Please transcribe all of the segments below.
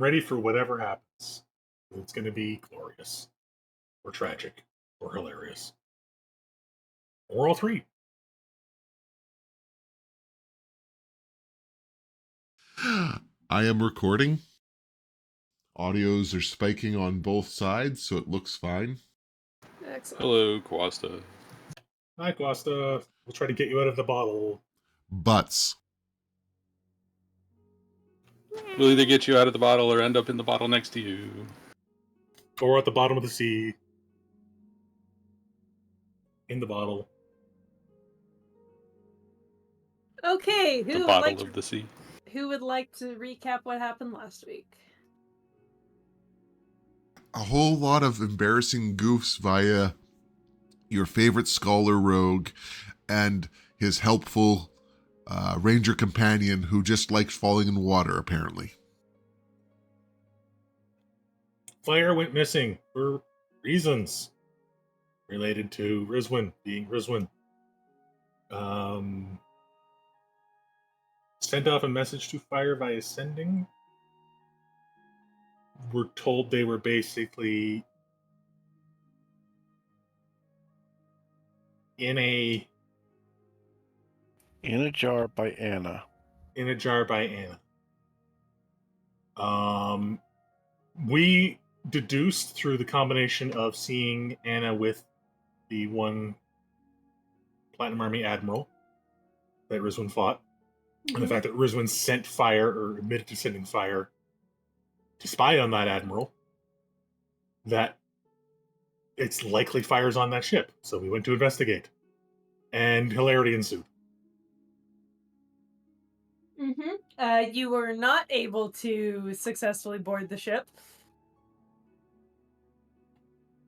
ready for whatever happens. It's going to be glorious, or tragic, or hilarious, or all three. I am recording. Audios are spiking on both sides, so it looks fine. Excellent. Hello, Quasta. Hi, Guasta. We'll try to get you out of the bottle. Butts. We'll either get you out of the bottle or end up in the bottle next to you. Or at the bottom of the sea. In the bottle. Okay, The bottle of the sea. who would like to recap what happened last week? A whole lot of embarrassing goofs via your favorite scholar rogue and his helpful ranger companion who just likes falling in water, apparently. Fire went missing for reasons related to Rizwin being Rizwin. Sent off a message to Fire via sending. We're told they were basically in a jar by Anna. In a jar by Anna. We deduced through the combination of seeing Anna with the one Platinum Army Admiral that Rizwin fought, and the fact that Rizwin sent Fire, or admitted to sending Fire, to spy on that Admiral, that it's likely Fire's on that ship. So we went to investigate. And hilarity ensued. You were not able to successfully board the ship.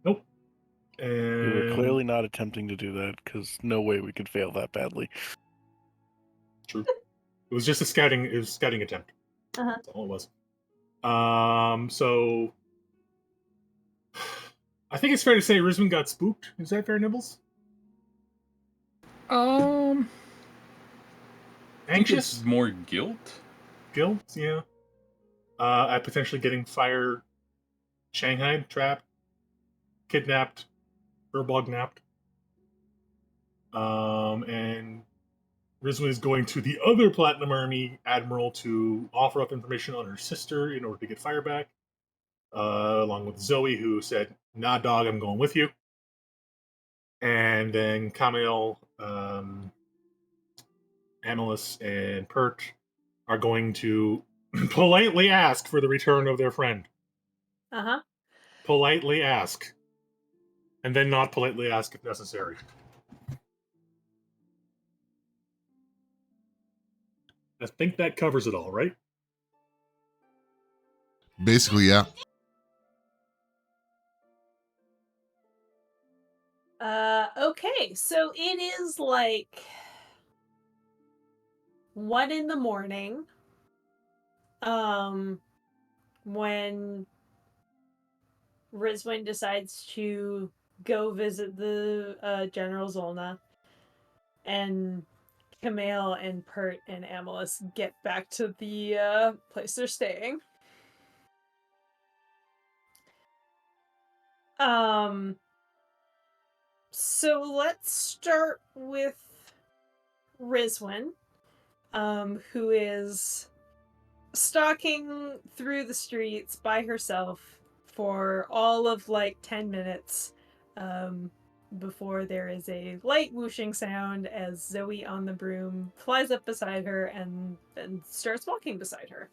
Nope. You were clearly not attempting to do that, because no way we could fail that badly. True. It was just a scouting attempt. That's all it was. So I think it's fair to say Rizwin got spooked. Is that fair, Nibbles? Anxious? More guilt? Guilt, yeah. At potentially getting Fire shanghaied, trapped, kidnapped, napped. And Rizwin is going to the other Platinum Army Admiral to offer up information on her sister in order to get Fire back. Along with Zoe, who said, "Nah, dog, I'm going with you." And then Camille, Amelis, and Pert are going to politely ask for the return of their friend. Politely ask. And then not politely ask if necessary. I think that covers it all, right? Basically, yeah. Okay, so it is like 1 a.m. When Rizwin decides to go visit the General Zolna, and Camille and Pert and Amelis get back to the place they're staying. So let's start with Rizwin, who is stalking through the streets by herself for all of like 10 minutes before there is a light whooshing sound as Zoe on the broom flies up beside her and then starts walking beside her.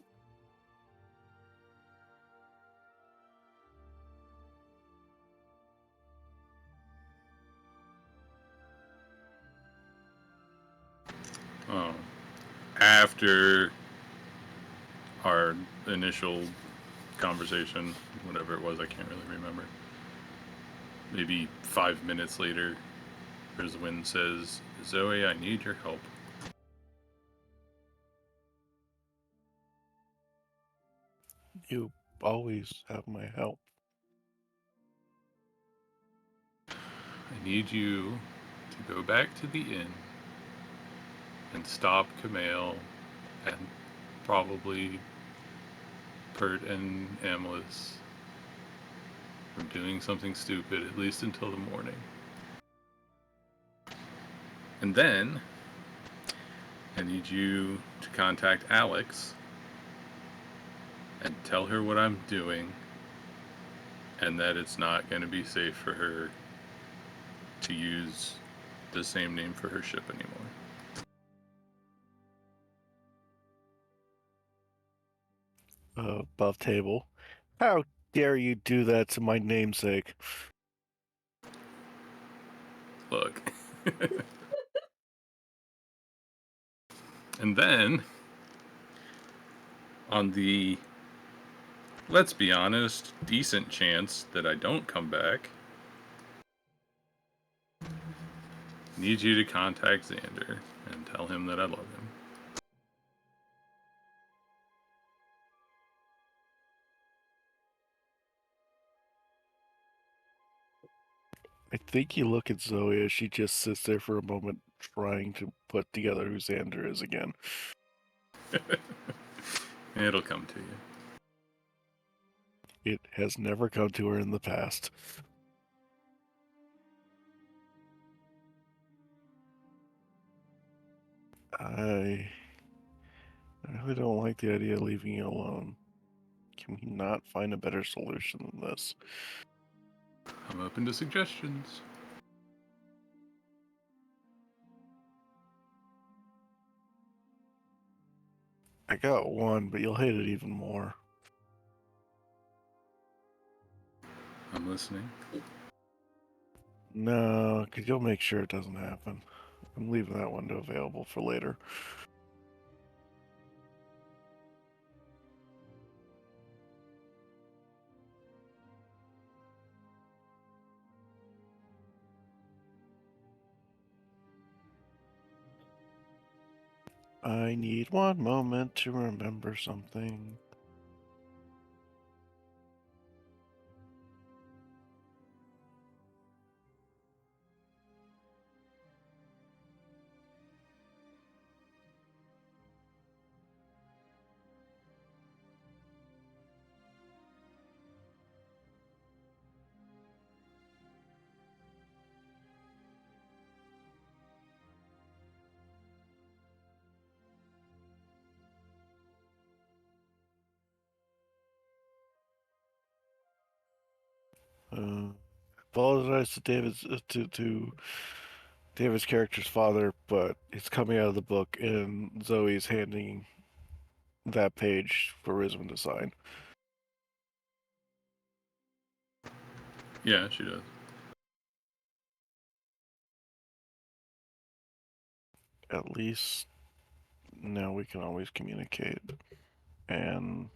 After our initial conversation, whatever it was, I can't really remember. Maybe 5 minutes later, Rizwin says, "Zoe, I need your help." You always have my help. I need you to go back to the inn and stop Camille and probably Bert and Amelis from doing something stupid, at least until the morning. And then I need you to contact Alex and tell her what I'm doing and that it's not going to be safe for her to use the same name for her ship anymore. Above table. How dare you do that to my namesake? Look. And then, on the, let's be honest, decent chance that I don't come back, need you to contact Xander and tell him that I love him. I think you look at Zoe as she just sits there for a moment trying to put together who Xander is again. It'll come to you. It has never come to her in the past. I really don't like the idea of leaving you alone. Can we not find a better solution than this? I'm open to suggestions. I got one, but you'll hate it even more. I'm listening. No, because you'll make sure it doesn't happen. I'm leaving that window available for later. I need one moment to remember something. Apologize to David's character's father, but it's coming out of the book, and Zoe's handing that page for Rizwan to sign. Yeah, she does. At least now we can always communicate, and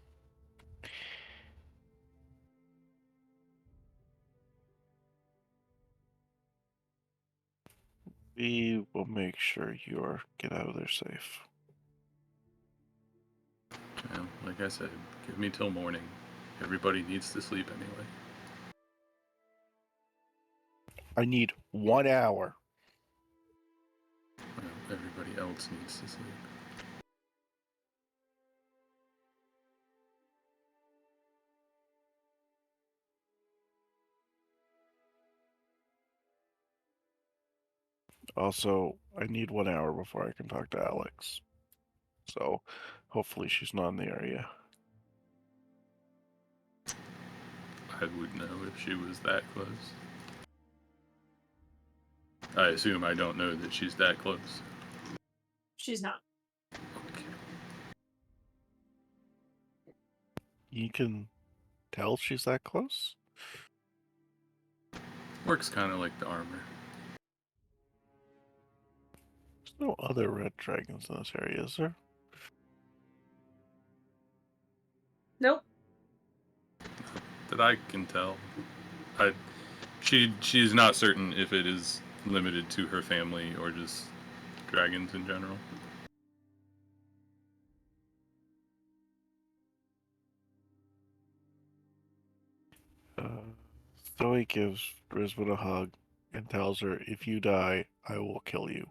we will make sure you get out of there safe. Yeah, like I said, give me till morning. Everybody needs to sleep anyway. I need 1 hour. Well, everybody else needs to sleep. Also, I need 1 hour before I can talk to Alex. So, hopefully she's not in the area. I would know if she was that close. I assume I don't know that she's that close. She's not. Okay. You can tell she's that close? Works kind of like the armor. There's no other red dragons in this area, is there? Nope. That I can tell. She's not certain if it is limited to her family or just dragons in general. Zoe gives Rizwan a hug and tells her, if you die, I will kill you.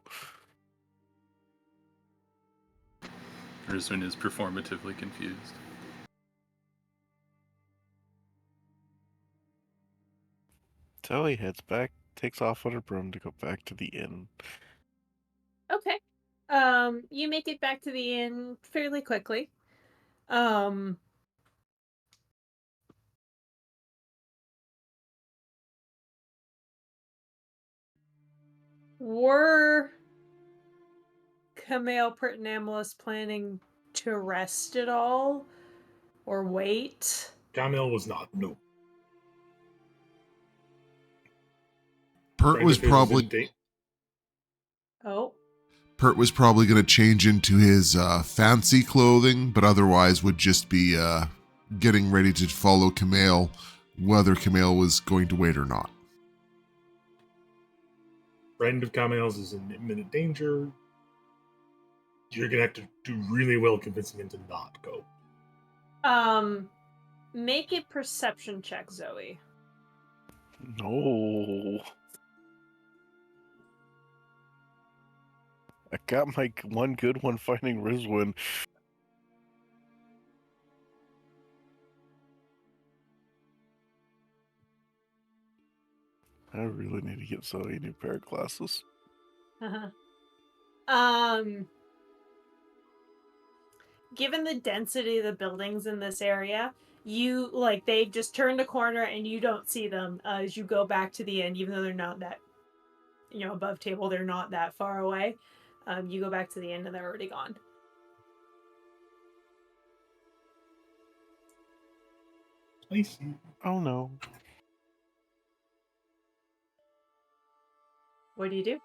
Rizwan is performatively confused. Zoe heads back, takes off on her broom to go back to the inn. Okay. You make it back to the inn fairly quickly. Were Camille Pertinamulis planning to rest at all? Or wait? Camille was not. No. Pert Friend was of his was probably in date. Oh. Pert was probably going to change into his fancy clothing, but otherwise would just be getting ready to follow Camille, whether Camille was going to wait or not. Friend of Camille's is in imminent danger. You're gonna have to do really well convincing him to not go. Make a perception check, Zoe. No. I got my one good one finding Rizwin. I really need to get Zoe a new pair of glasses. Given the density of the buildings in this area, you they've just turned a corner and you don't see them as you go back to the inn, even though they're not that, above table, they're not that far away. You go back to the inn and they're already gone. I see. Oh no. What do you do?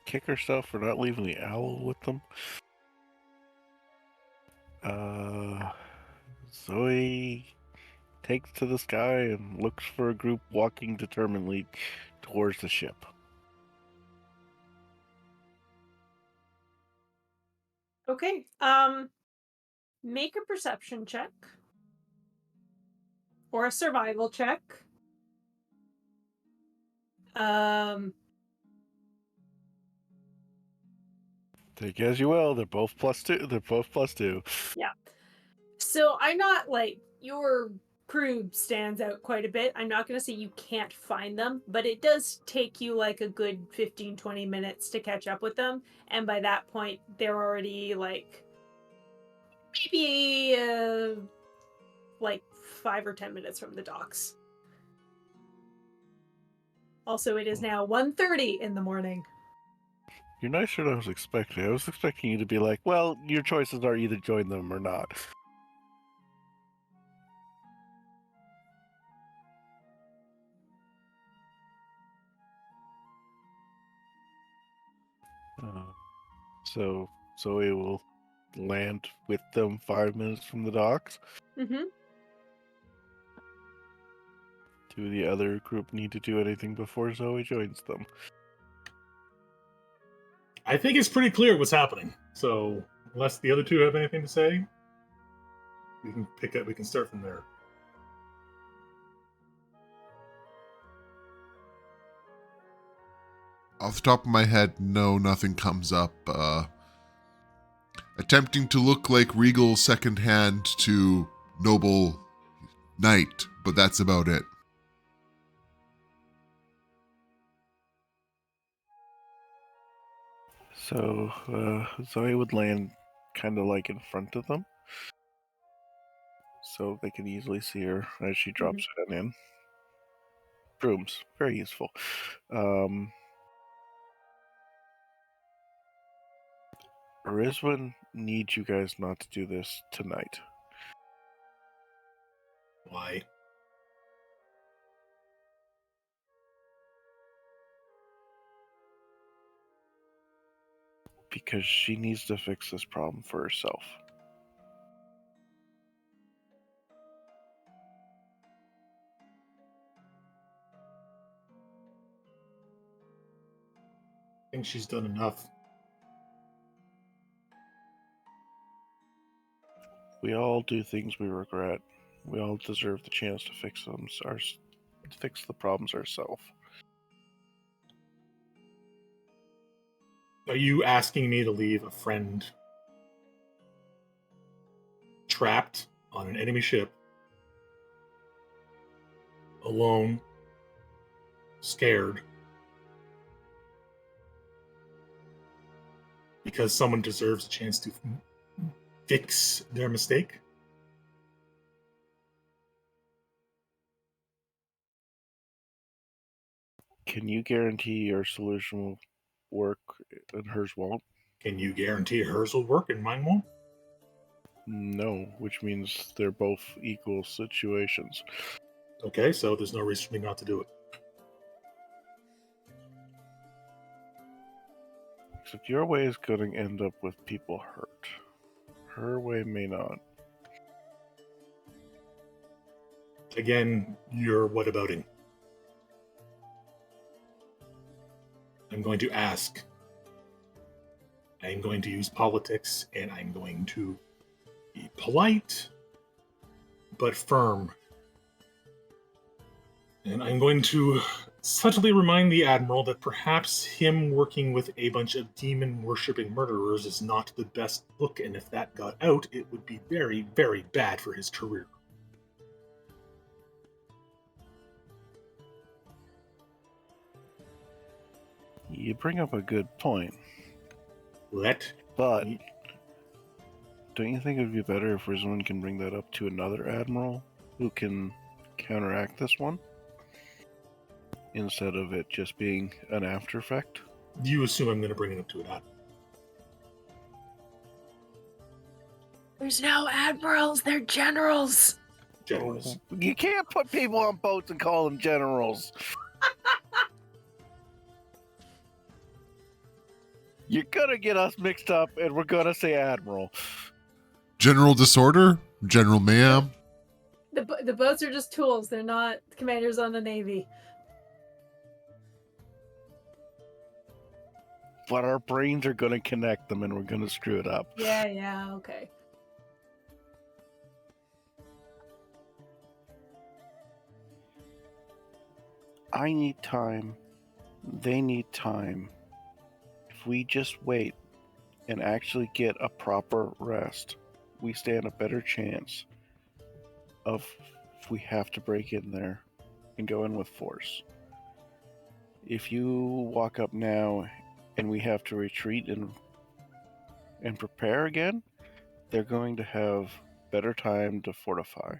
Kick herself for not leaving the owl with them. Zoe takes to the sky and looks for a group walking determinedly towards the ship. Okay. Make a perception check. Or a survival check. Take it as you will. They're both +2. They're both +2. Yeah. So I'm not your crew stands out quite a bit. I'm not going to say you can't find them, but it does take you a good 15-20 minutes to catch up with them. And by that point, they're already maybe 5 or 10 minutes from the docks. Also, it is now 1:30 in the morning. You're nicer than I was expecting. I was expecting you to be like, well, your choices are either join them or not. So Zoe will land with them 5 minutes from the docks. Mm-hmm. Do the other group need to do anything before Zoe joins them? I think it's pretty clear what's happening. So unless the other two have anything to say, we can pick up. We can start from there. Off the top of my head, no, nothing comes up. Attempting to look like regal second hand to noble knight, but that's about it. So Zoe would land kind of in front of them, so they can easily see her as she drops it in. Brooms, very useful. Rizwin needs you guys not to do this tonight. Why? Because she needs to fix this problem for herself. I think she's done enough. We all do things we regret. We all deserve the chance to fix them, fix the problems ourselves. Are you asking me to leave a friend trapped on an enemy ship, alone, scared, because someone deserves a chance to fix their mistake? Can you guarantee your solution will work and hers won't? Can you guarantee hers will work and mine won't? No, which means they're both equal situations. Okay, so there's no reason for me not to do it. Except your way is going to end up with people hurt. Her way may not. Again, you're whatabouting. I'm going to ask. I'm going to use politics, and I'm going to be polite, but firm. And I'm going to subtly remind the Admiral that perhaps him working with a bunch of demon-worshipping murderers is not the best look, and if that got out, it would be very, very bad for his career. You bring up a good point. But don't you think it would be better if Rizwan can bring that up to another admiral who can counteract this one? Instead of it just being an after effect? You assume I'm going to bring it up to an Admiral. There's no admirals, they're generals. Generals. You can't put people on boats and call them generals. You're gonna get us mixed up and we're gonna say admiral. General Disorder? General Mayhem? The boats are just tools. They're not commanders on the Navy. But our brains are gonna connect them and we're gonna screw it up. Yeah, okay. I need time. They need time. If we just wait and actually get a proper rest, we stand a better chance of if we have to break in there and go in with force. If you walk up now and we have to retreat and prepare again, they're going to have better time to fortify.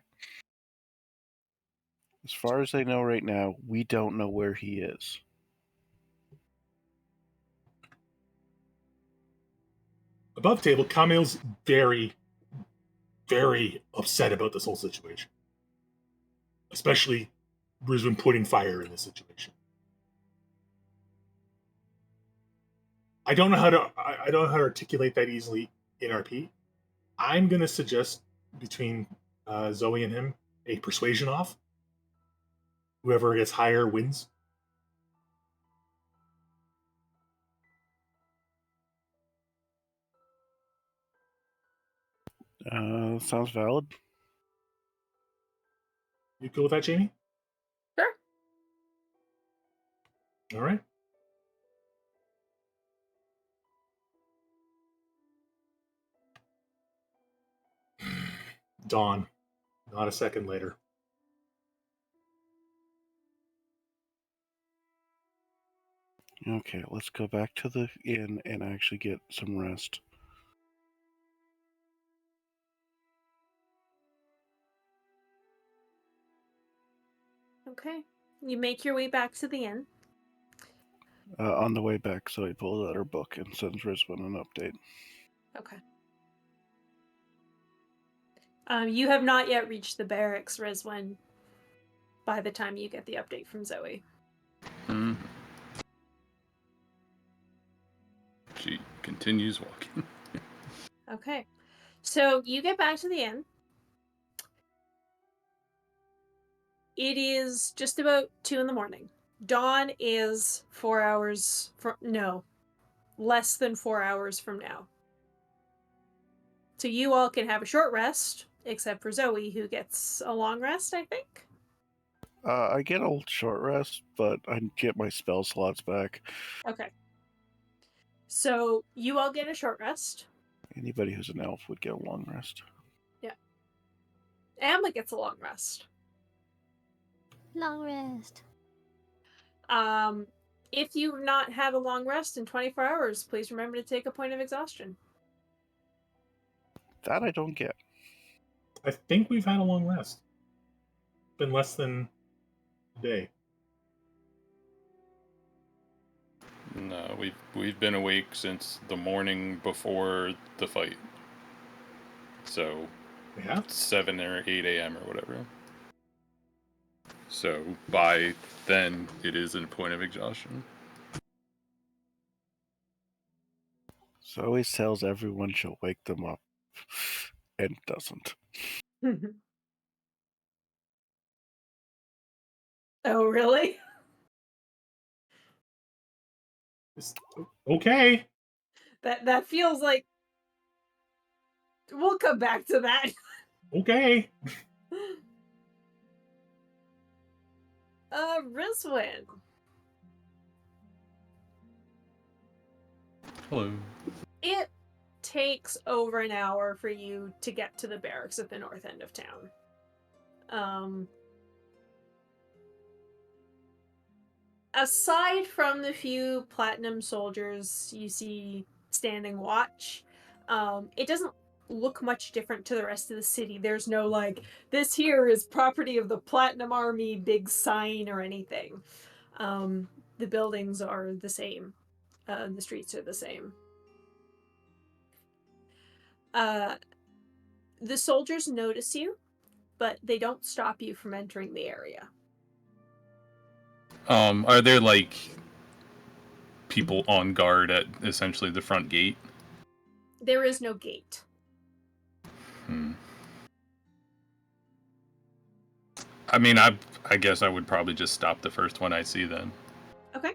As far as they know right now, we don't know where he is. Above table, Camille's very, very upset about this whole situation. Especially Rizwan putting fire in this situation. I don't know how to articulate that easily in RP. I'm gonna suggest between Zoe and him a persuasion off. Whoever gets higher wins. Sounds valid. You cool with that, Jamie? Sure. All right. Dawn. Not a second later. Okay, let's go back to the inn and actually get some rest. Okay. You make your way back to the inn. On the way back, Zoe pulls out her book and sends Rizwan an update. Okay. You have not yet reached the barracks, Rizwan, by the time you get the update from Zoe. Hmm. She continues walking. Okay. So you get back to the inn. It is just about 2 a.m. Dawn is 4 hours from... No. Less than 4 hours from now. So you all can have a short rest, except for Zoe, who gets a long rest, I think. I get a short rest, but I get my spell slots back. Okay. So you all get a short rest. Anybody who's an elf would get a long rest. Yeah. Emma gets a long rest. Long rest. If you've not had a long rest in 24 hours, please remember to take a point of exhaustion. That I don't get. I think we've had a long rest. It's been less than a day. No, we've been awake since the morning before the fight. So We have? 7 or 8 a.m. or whatever. So by then, it is a point of exhaustion. So always tells everyone she'll wake them up, and doesn't. Oh, really? Okay. That feels like we'll come back to that. Okay. Rizwin. Hello. It takes over an hour for you to get to the barracks at the north end of town. Aside from the few platinum soldiers you see standing watch, it doesn't look much different to the rest of the city. There's no like, this here is property of the Platinum Army big sign or anything. The buildings are the same. The streets are the same. The soldiers notice you, but they don't stop you from entering the area. Are there like people on guard at essentially the front gate? There is no gate. I mean, I guess I would probably just stop the first one I see then. Okay.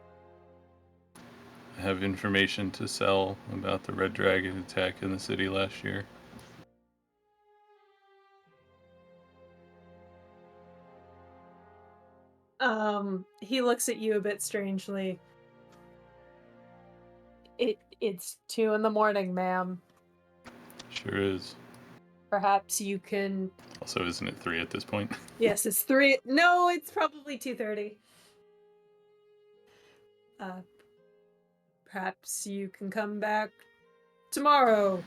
I have information to sell about the Red Dragon attack in the city last year. He looks at you a bit strangely. It's 2 a.m, ma'am. Sure is. Perhaps you can... Also, isn't it 3 at this point? Yes, it's 3. No, it's probably 2:30. Perhaps you can come back tomorrow.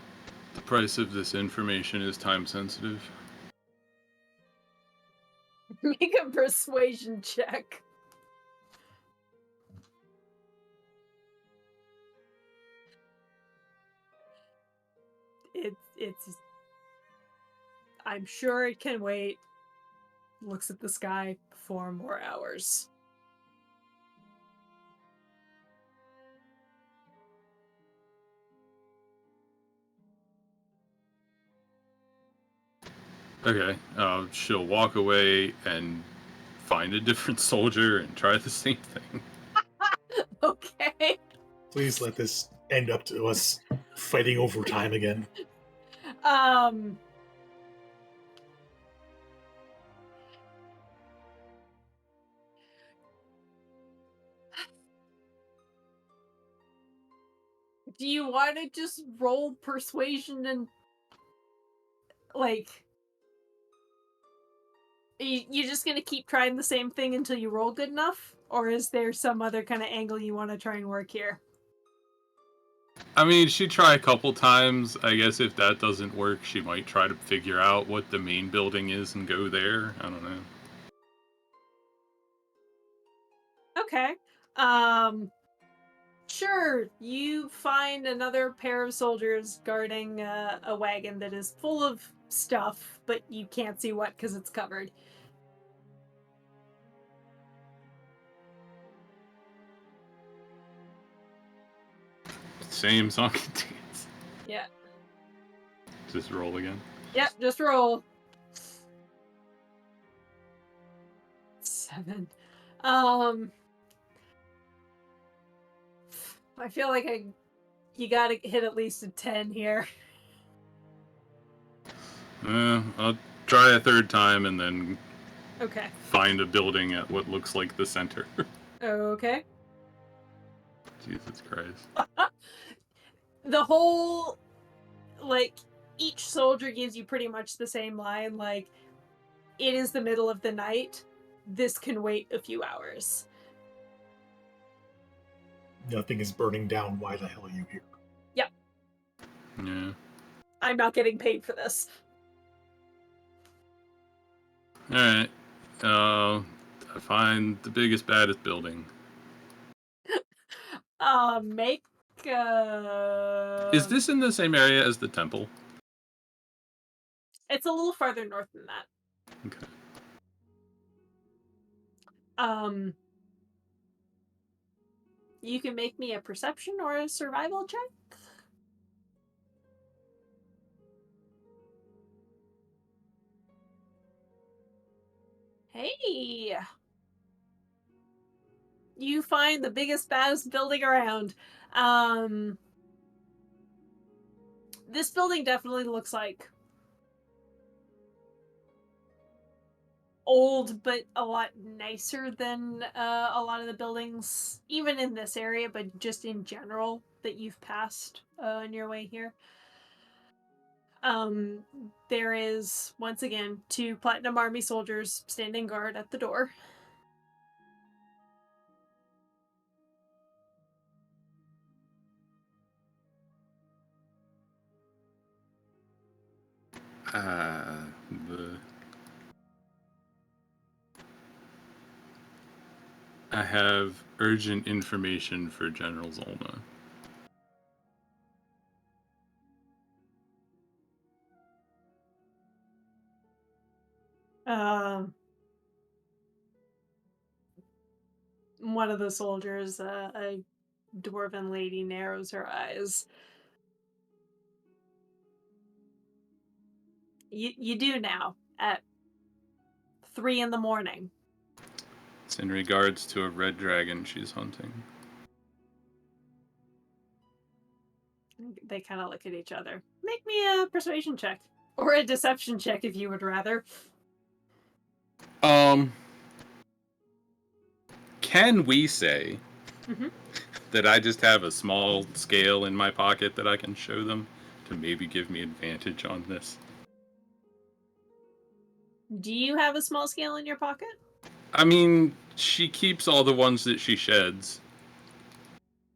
The price of this information is time sensitive. Make a persuasion check. It's I'm sure it can wait. Looks at the sky. 4 more hours. Okay, she'll walk away and find a different soldier and try the same thing. Okay. Please let this end up to us fighting over time again. Do you want to just roll persuasion and like you just gonna keep trying the same thing until you roll good enough, or is there some other kind of angle you want to try and work here? I mean, she'd try a couple times. I guess if that doesn't work, she might try to figure out what the main building is and go there. I don't know. Okay. Sure, you find another pair of soldiers guarding a wagon that is full of stuff, but you can't see what because it's covered. Same song and dance. Yeah. Just roll again. Yep, just roll. 7. I feel like you gotta hit at least a 10 here. I'll try a third time and then Okay. find a building at what looks like the center. Okay. Jesus Christ. The whole, like, each soldier gives you pretty much the same line, like, it is the middle of the night. This can wait a few hours. Nothing is burning down. Why the hell are you here? Yep. Yeah. I'm not getting paid for this. Alright. I find the biggest, baddest building. Make Is this in the same area as the temple? It's a little farther north than that. Okay. You can make me a perception or a survival check. Hey! You find the biggest, baddest building around. This building definitely looks like old, but a lot nicer than a lot of the buildings, even in this area, but just in general that you've passed on your way here. There is, once again, 2 Platinum Army soldiers standing guard at the door. I have urgent information for General Zolna. One of the soldiers, a dwarven lady, narrows her eyes. You do now, at 3 in the morning. It's in regards to a red dragon she's hunting. They kind of look at each other. Make me a persuasion check. Or a deception check, if you would rather. Can we say Mhm. that I just have a small scale in my pocket that I can show them to maybe give me advantage on this? Do you have a small scale in your pocket? I mean, she keeps all the ones that she sheds.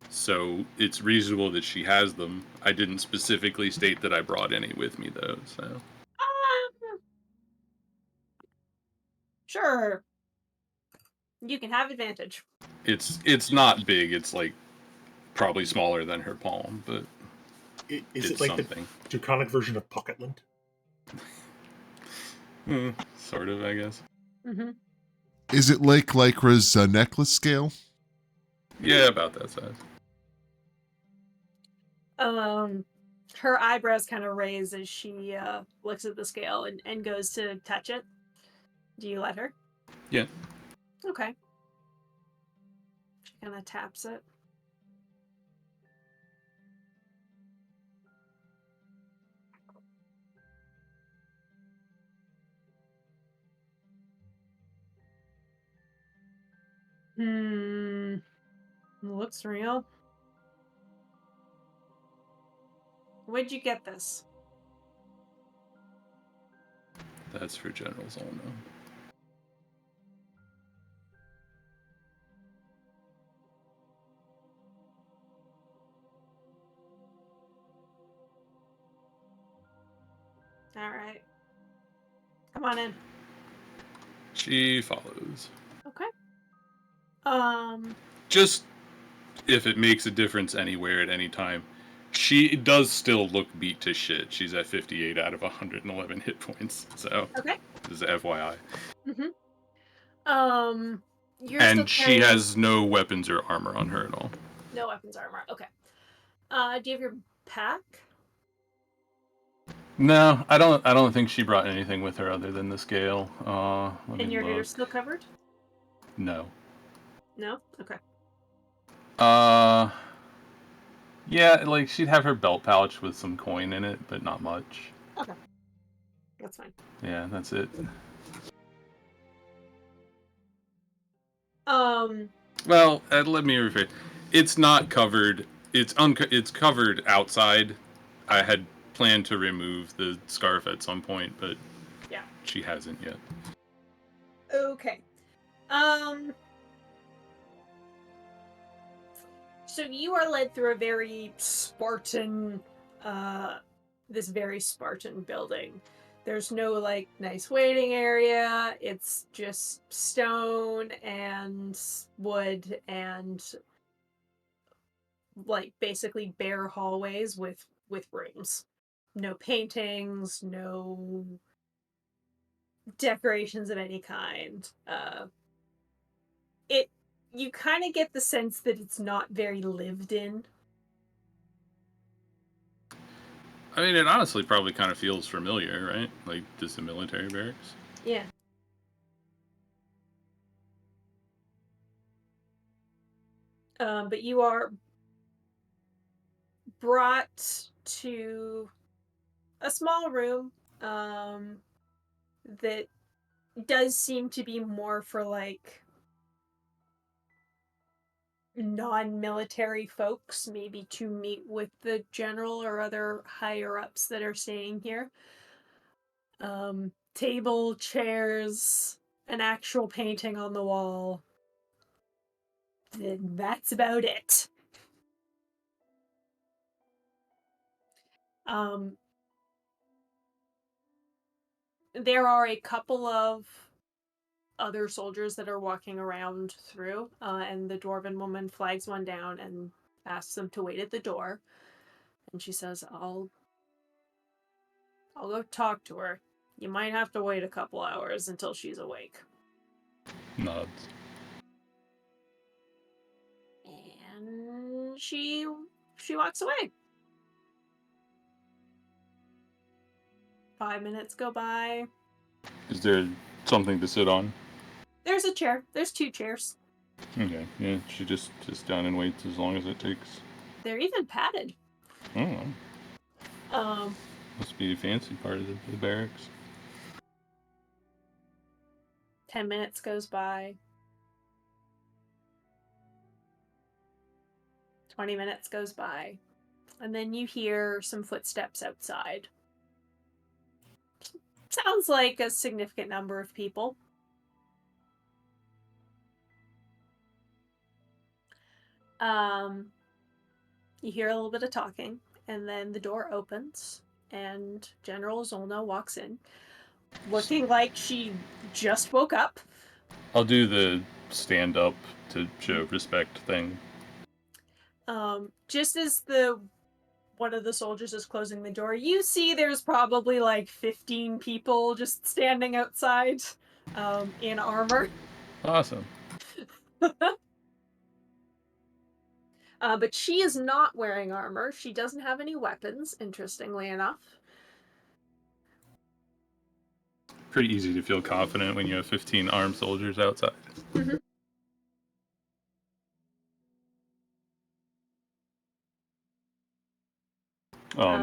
So it's reasonable that she has them. I didn't specifically state that I brought any with me, though, so... Sure. You can have advantage. It's not big. It's, like, probably smaller than her palm, but Is it's it like something. the draconic version of pocket lint? Sort of, I guess. Mm-hmm. Is it like Lycra's necklace scale? Yeah, about that size. Her eyebrows kind of raise as she looks at the scale and goes to touch it. Do you let her? Yeah. Okay. She kind of taps it. Looks real. Where'd you get this? That's for General Zolno. Alright. Come on in. She follows. Okay. Just if it makes a difference anywhere at any time, she does still look beat to shit. She's at 58 out of 111 hit points. So, Okay. this is FYI. You're And still she carrying... has no weapons or armor on her at all. No weapons, armor. Okay. Do you have your pack? No, I don't think she brought anything with her other than the scale. And your hair's still covered? No. No? Okay. Yeah, like she'd have her belt pouch with some coin in it, but not much. Okay. That's fine. Yeah, that's it. Well, let me rephrase. It's not covered. It's covered outside. I had planned to remove the scarf at some point, but yeah, she hasn't yet. Okay. So you are led through a very Spartan, this very Spartan building. There's no like nice waiting area. It's just stone and wood and like basically bare hallways with rooms. No paintings, no decorations of any kind. It you kind of get the sense that it's not very lived in. I mean, it honestly probably kind of feels familiar, right? Like just the military barracks. Yeah. But you are brought to a small room that does seem to be more for like non-military folks, maybe to meet with the general or other higher ups that are staying here. Table, chairs, an actual painting on the wall. Then that's about it. There are a couple of other soldiers that are walking around through, and the dwarven woman flags one down and asks them to wait at the door. And she says, I'll go talk to her. You might have to wait a couple hours until she's awake. Nods. And she walks away. 5 minutes go by. Is there something to sit on? There's a chair. There's 2 chairs. Okay, yeah, she just sits down and waits as long as it takes. They're even padded. Oh, must be a fancy part of the barracks. 10 minutes goes by. 20 minutes goes by. And then you hear some footsteps outside. Sounds like a significant number of people. You hear a little bit of talking, and then the door opens, and General Zolna walks in, looking like she just woke up. I'll do the stand up to show respect thing. Just as one of the soldiers is closing the door, you see there's probably like 15 people just standing outside, in armor. Awesome. But she is not wearing armor. She doesn't have any weapons, interestingly enough. Pretty easy to feel confident when you have 15 armed soldiers outside. Mm-hmm.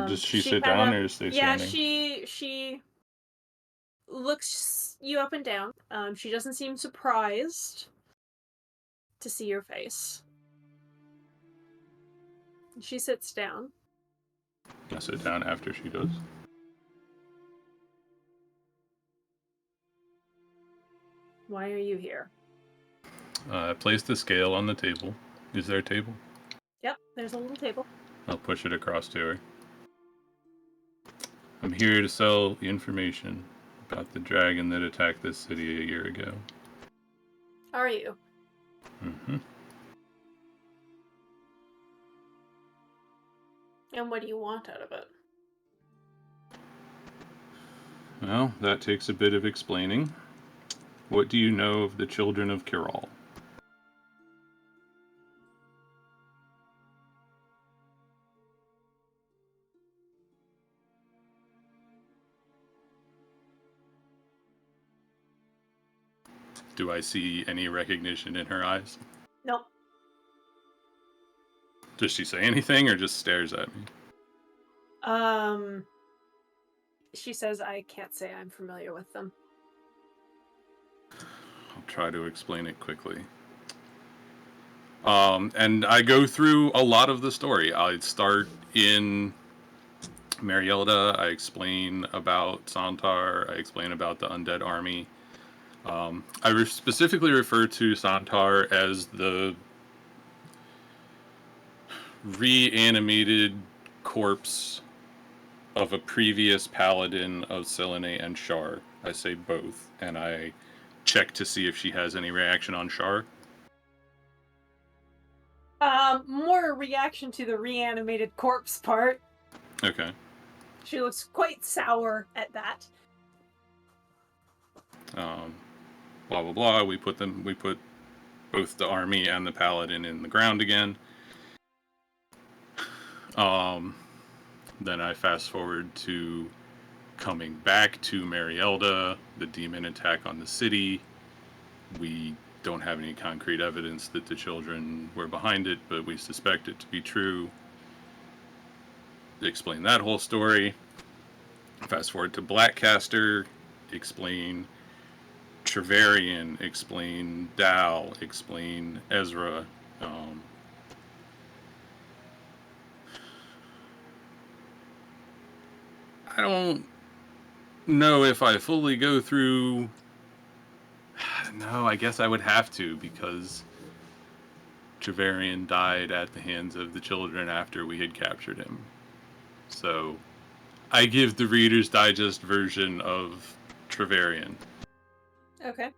Does she sit down or stay standing? Yeah, she looks you up and down. She doesn't seem surprised to see your face. She sits down. I sit down after she does. Why are you here? I place the scale on the table. Is there a table? Yep, there's a little table. I'll push it across to her. I'm here to sell information about the dragon that attacked this city a year ago. Are you? Mm-hmm. And what do you want out of it? Well, that takes a bit of explaining. What do you know of the children of Kiral? Do I see any recognition in her eyes? Nope. Does she say anything or just stares at me? She says, I can't say I'm familiar with them. I'll try to explain it quickly. And I go through a lot of the story. I start in Marielda. I explain about Santar. I explain about the undead army. I specifically refer to Santar as the reanimated corpse of a previous paladin of Selene and Shar. I say both, and I check to see if she has any reaction on Shar. More a reaction to the reanimated corpse part. Okay. She looks quite sour at that. Blah blah blah. We put both the army and the paladin in the ground again. Then I fast forward to coming back to Marielda, the demon attack on the city. We don't have any concrete evidence that the children were behind it, but we suspect it to be true. Explain that whole story. Fast forward to Blackcaster, explain Trevarian, explain Dal, explain Ezra. I don't know if I fully go through. No, I guess I would have to, because Trevarian died at the hands of the children after we had captured him. So I give the Reader's Digest version of Trevarian. Okay.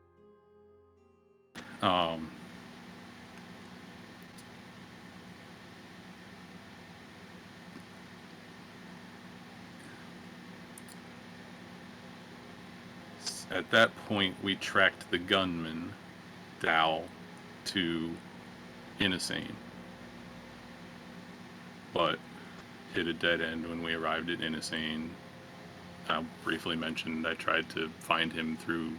At that point, we tracked the gunman, Dal, to Inisane, but hit a dead end when we arrived at Inisane. I briefly mentioned I tried to find him through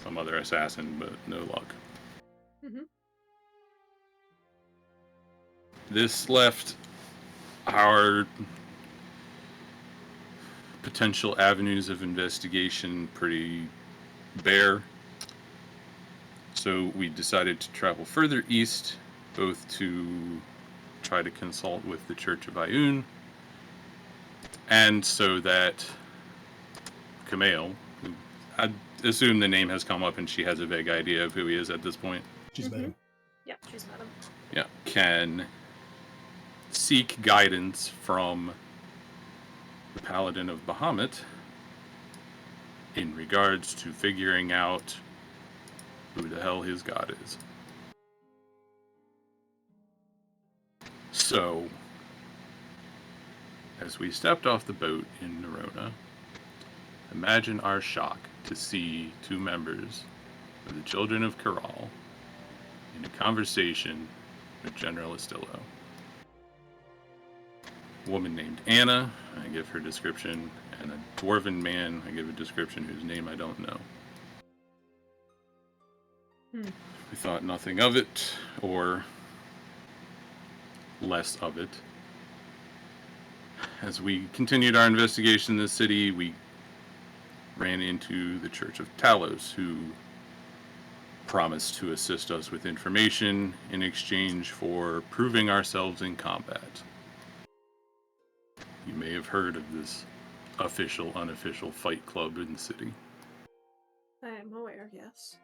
some other assassin, but no luck. Mm-hmm. This left our potential avenues of investigation pretty bare. So we decided to travel further east, both to try to consult with the Church of Ioun, and so that Kumail, who I assume the name has come up and she has a vague idea of who he is at this point. She's met him. Yeah, she's met him. Yeah, can seek guidance from the Paladin of Bahamut in regards to figuring out who the hell his god is. So, as we stepped off the boat in Nerona, imagine our shock to see two members of the Children of Corral in a conversation with General Estillo. A woman named Anna, I give her description, and a dwarven man, I give a description whose name I don't know. We thought nothing of it, or less of it. As we continued our investigation in the city, we ran into the Church of Talos, who promised to assist us with information in exchange for proving ourselves in combat. You may have heard of this official, unofficial fight club in the city. I am aware, yes.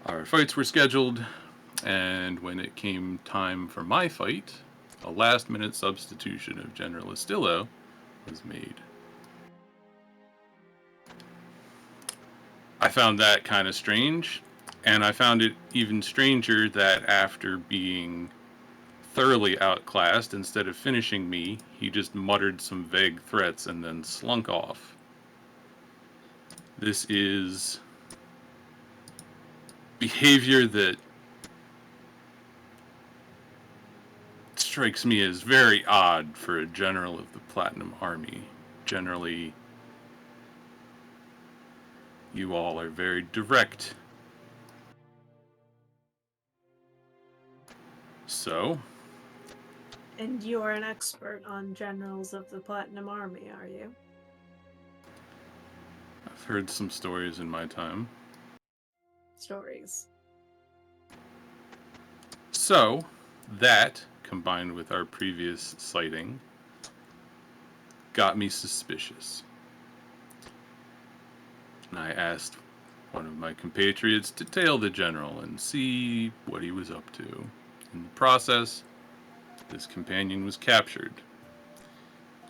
Our fights were scheduled, and when it came time for my fight, a last-minute substitution of General Estillo was made. I found that kind of strange, and I found it even stranger that after being thoroughly outclassed, instead of finishing me, he just muttered some vague threats and then slunk off. This is behavior that strikes me as very odd for a general of the Platinum Army. Generally, you all are very direct. So, And you're an expert on generals of the Platinum Army, are you? I've heard some stories in my time. Stories. So, that, combined with our previous sighting, got me suspicious. And I asked one of my compatriots to tail the general and see what he was up to. In the process, this companion was captured.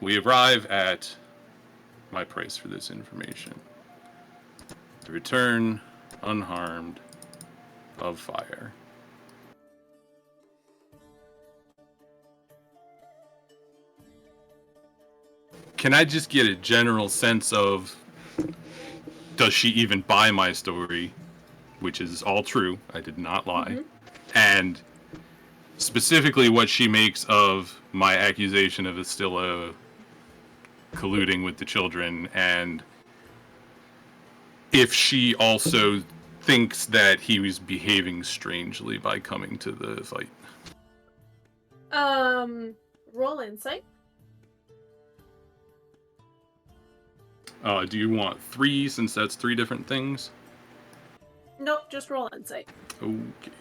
We arrive at my price for this information. The return unharmed of fire. Can I just get a general sense of, does she even buy my story, which is all true, I did not lie, and specifically what she makes of my accusation of Estilla colluding with the children, and if she also thinks that he was behaving strangely by coming to the fight. Roll insight. Do you want 3 since that's 3 different things? Nope, just roll insight. Okay.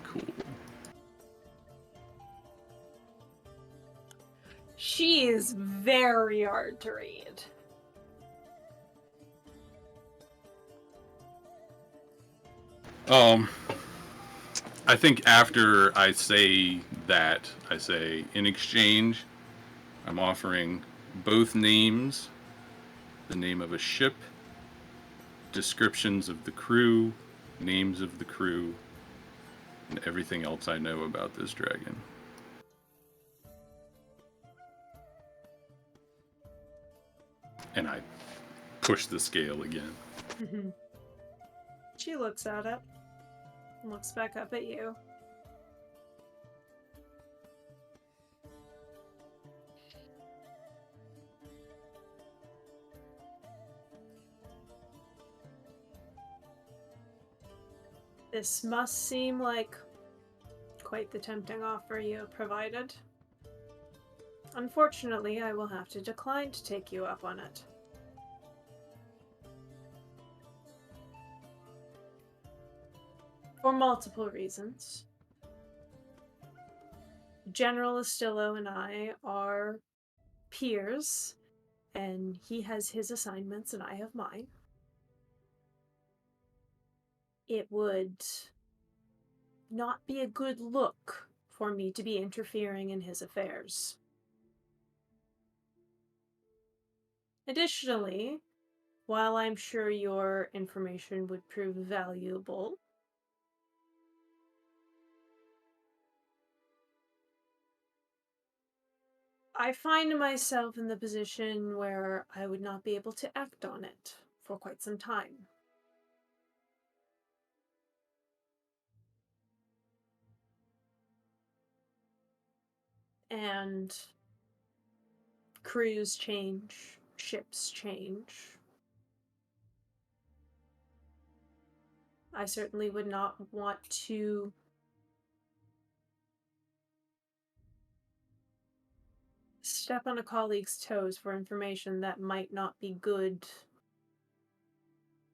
Cool. She is very hard to read. I think after I say that, I say, in exchange, I'm offering both names, the name of a ship, descriptions of the crew, names of the crew, and everything else I know about this dragon. And I push the scale again. She looks at it. Looks back up at you. This must seem like quite the tempting offer you have provided. Unfortunately, I will have to decline to take you up on it. For multiple reasons. General Estillo and I are peers, and he has his assignments and I have mine. It would not be a good look for me to be interfering in his affairs. Additionally, while I'm sure your information would prove valuable, I find myself in the position where I would not be able to act on it for quite some time. And crews change, ships change. I certainly would not want to step on a colleague's toes for information that might not be good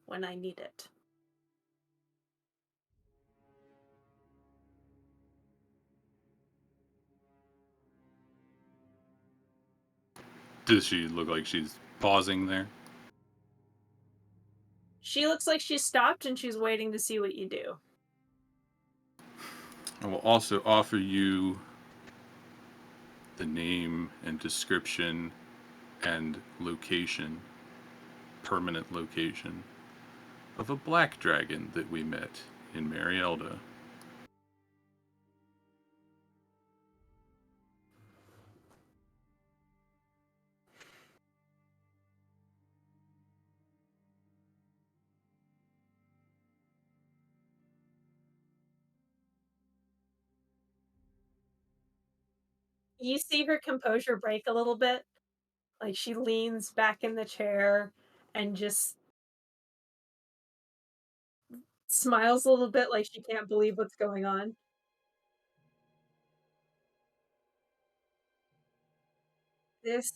when I need it. Does she look like she's pausing there? She looks like she's stopped and she's waiting to see what you do. I will also offer you the name and description and location, permanent location, of a black dragon that we met in Marielda. You see her composure break a little bit. Like she leans back in the chair and just smiles a little bit like she can't believe what's going on. This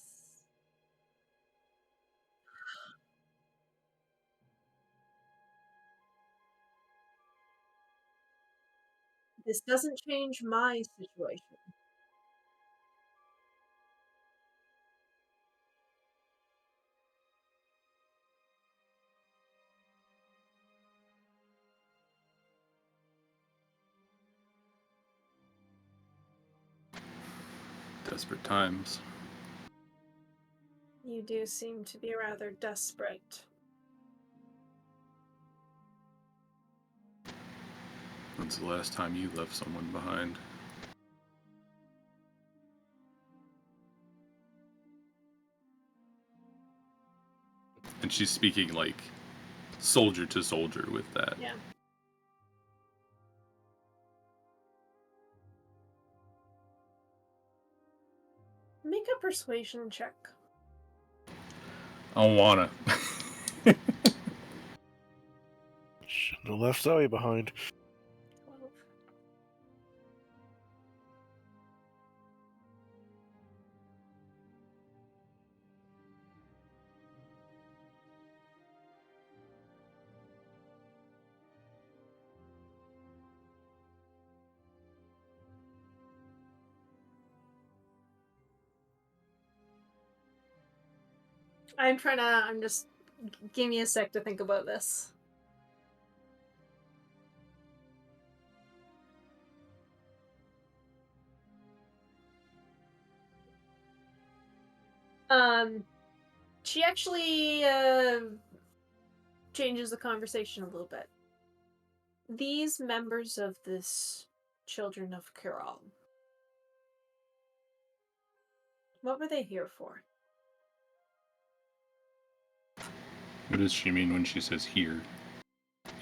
this doesn't change my situation. Desperate times. You do seem to be rather desperate. When's the last time you left someone behind? And she's speaking like soldier to soldier with that. Yeah. Make a persuasion check. I don't wanna. Shouldn't have left Zoe behind. 12. I'm just, give me a sec to think about this. She actually changes the conversation a little bit. These members of this Children of Kiral, what were they here for? What does she mean when she says here?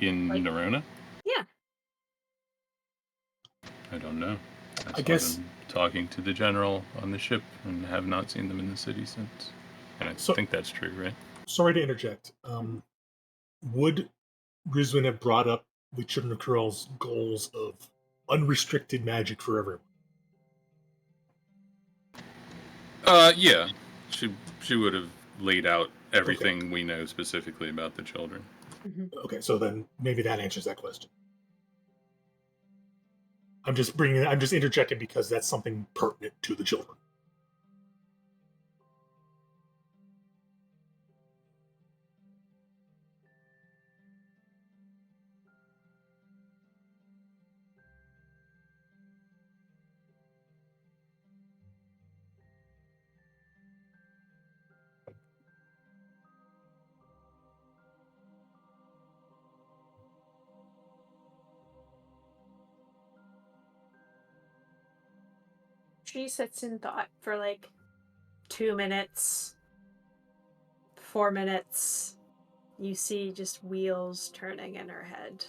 In Like- Nerona? Yeah. I don't know. I guess- them talking to the general on the ship and have not seen them in the city since. And I So- think that's true, right? Sorry to interject. Would Rizwin have brought up the Children of Kural's goals of unrestricted magic for everyone? Yeah. She would have laid out everything we know specifically about the children. Okay, so then maybe that answers that question. I'm just interjecting because that's something pertinent to the children. She sits in thought for like 2 minutes, 4 minutes. You see just wheels turning in her head.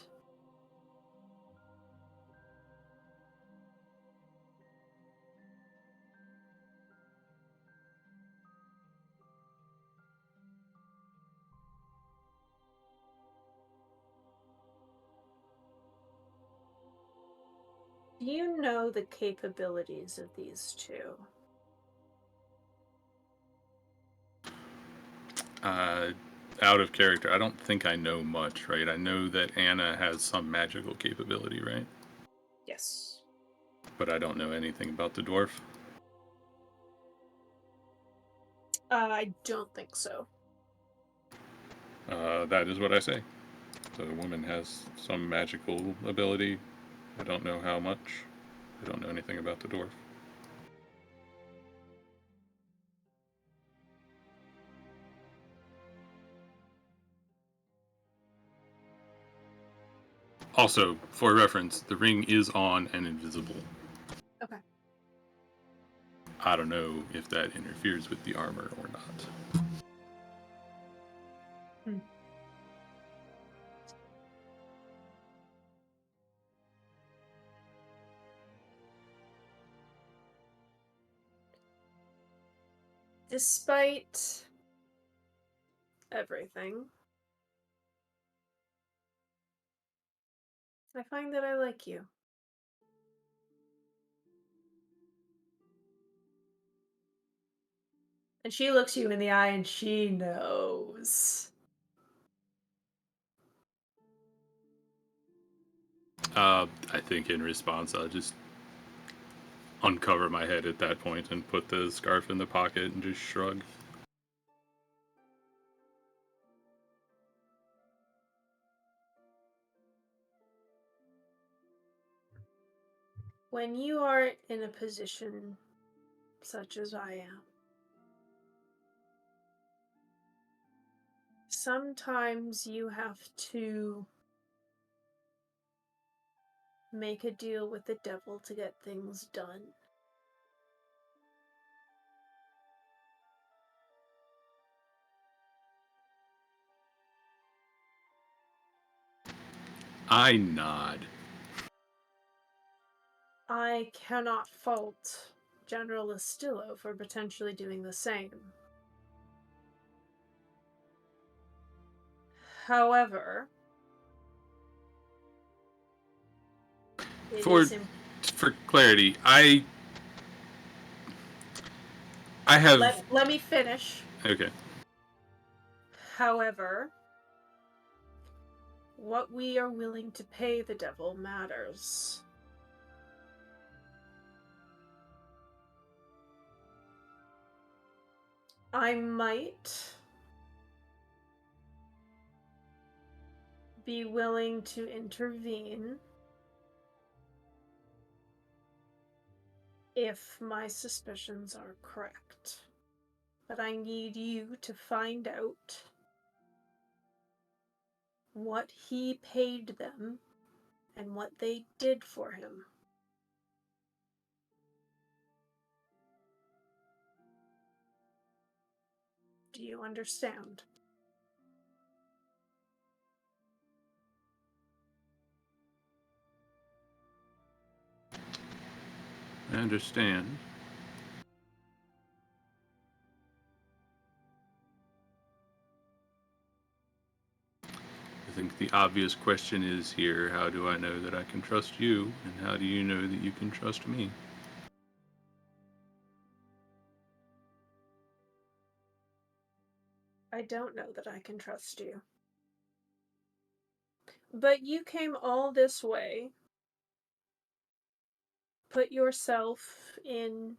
Do you know the capabilities of these two? Out of character, I don't think I know much, right? I know that Anna has some magical capability, right? Yes. But I don't know anything about the dwarf. I don't think so. That is what I say. The woman has some magical ability. I don't know how much. I don't know anything about the dwarf. Also, for reference, the ring is on and invisible. Okay. I don't know if that interferes with the armor or not. Despite everything, I find that I like you. And she looks you in the eye and she knows. I think in response, I'll just uncover my head at that point and put the scarf in the pocket and just shrug. When you are in a position such as I am. Sometimes you have to make a deal with the devil to get things done. I nod. I cannot fault General Listillo for potentially doing the same. However, it For is for clarity, I have let me finish. okay. However, what we are willing to pay the devil matters. I might be willing to intervene if my suspicions are correct. But I need you to find out what he paid them and what they did for him. Do you understand? I understand. I think the obvious question is here, how do I know that I can trust you? And how do you know that you can trust me? I don't know that I can trust you. But you came all this way, put yourself in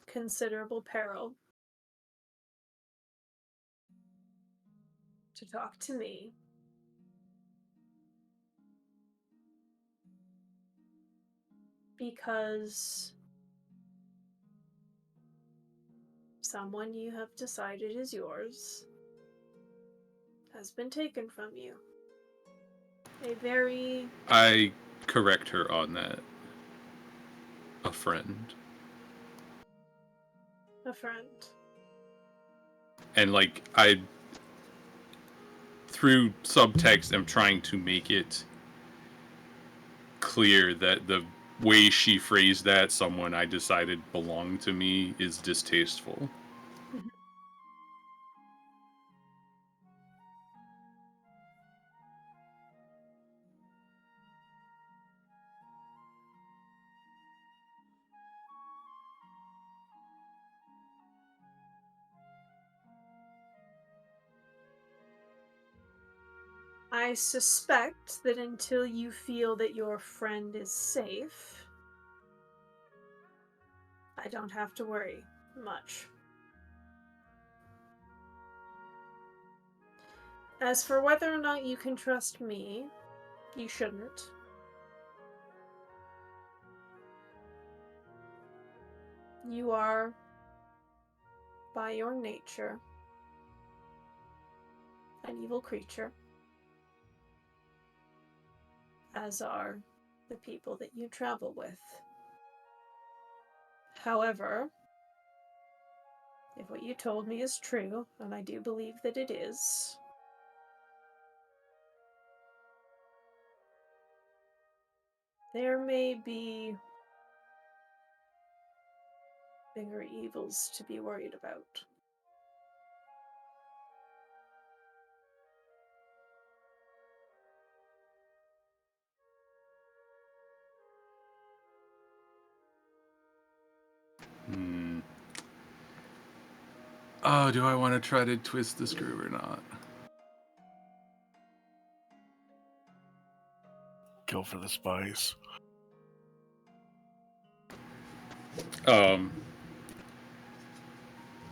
considerable peril to talk to me. Because someone you have decided is yours has been taken from you. I correct her on that. A friend. A friend. And I through subtext am trying to make it clear that the way she phrased that, someone I decided belonged to me, is distasteful. I suspect that until you feel that your friend is safe, I don't have to worry much. As for whether or not you can trust me, you shouldn't. You are, by your nature, an evil creature, as are the people that you travel with. However, if what you told me is true, and I do believe that it is, there may be bigger evils to be worried about. Oh, do I want to try to twist the screw or not? Go for the spice.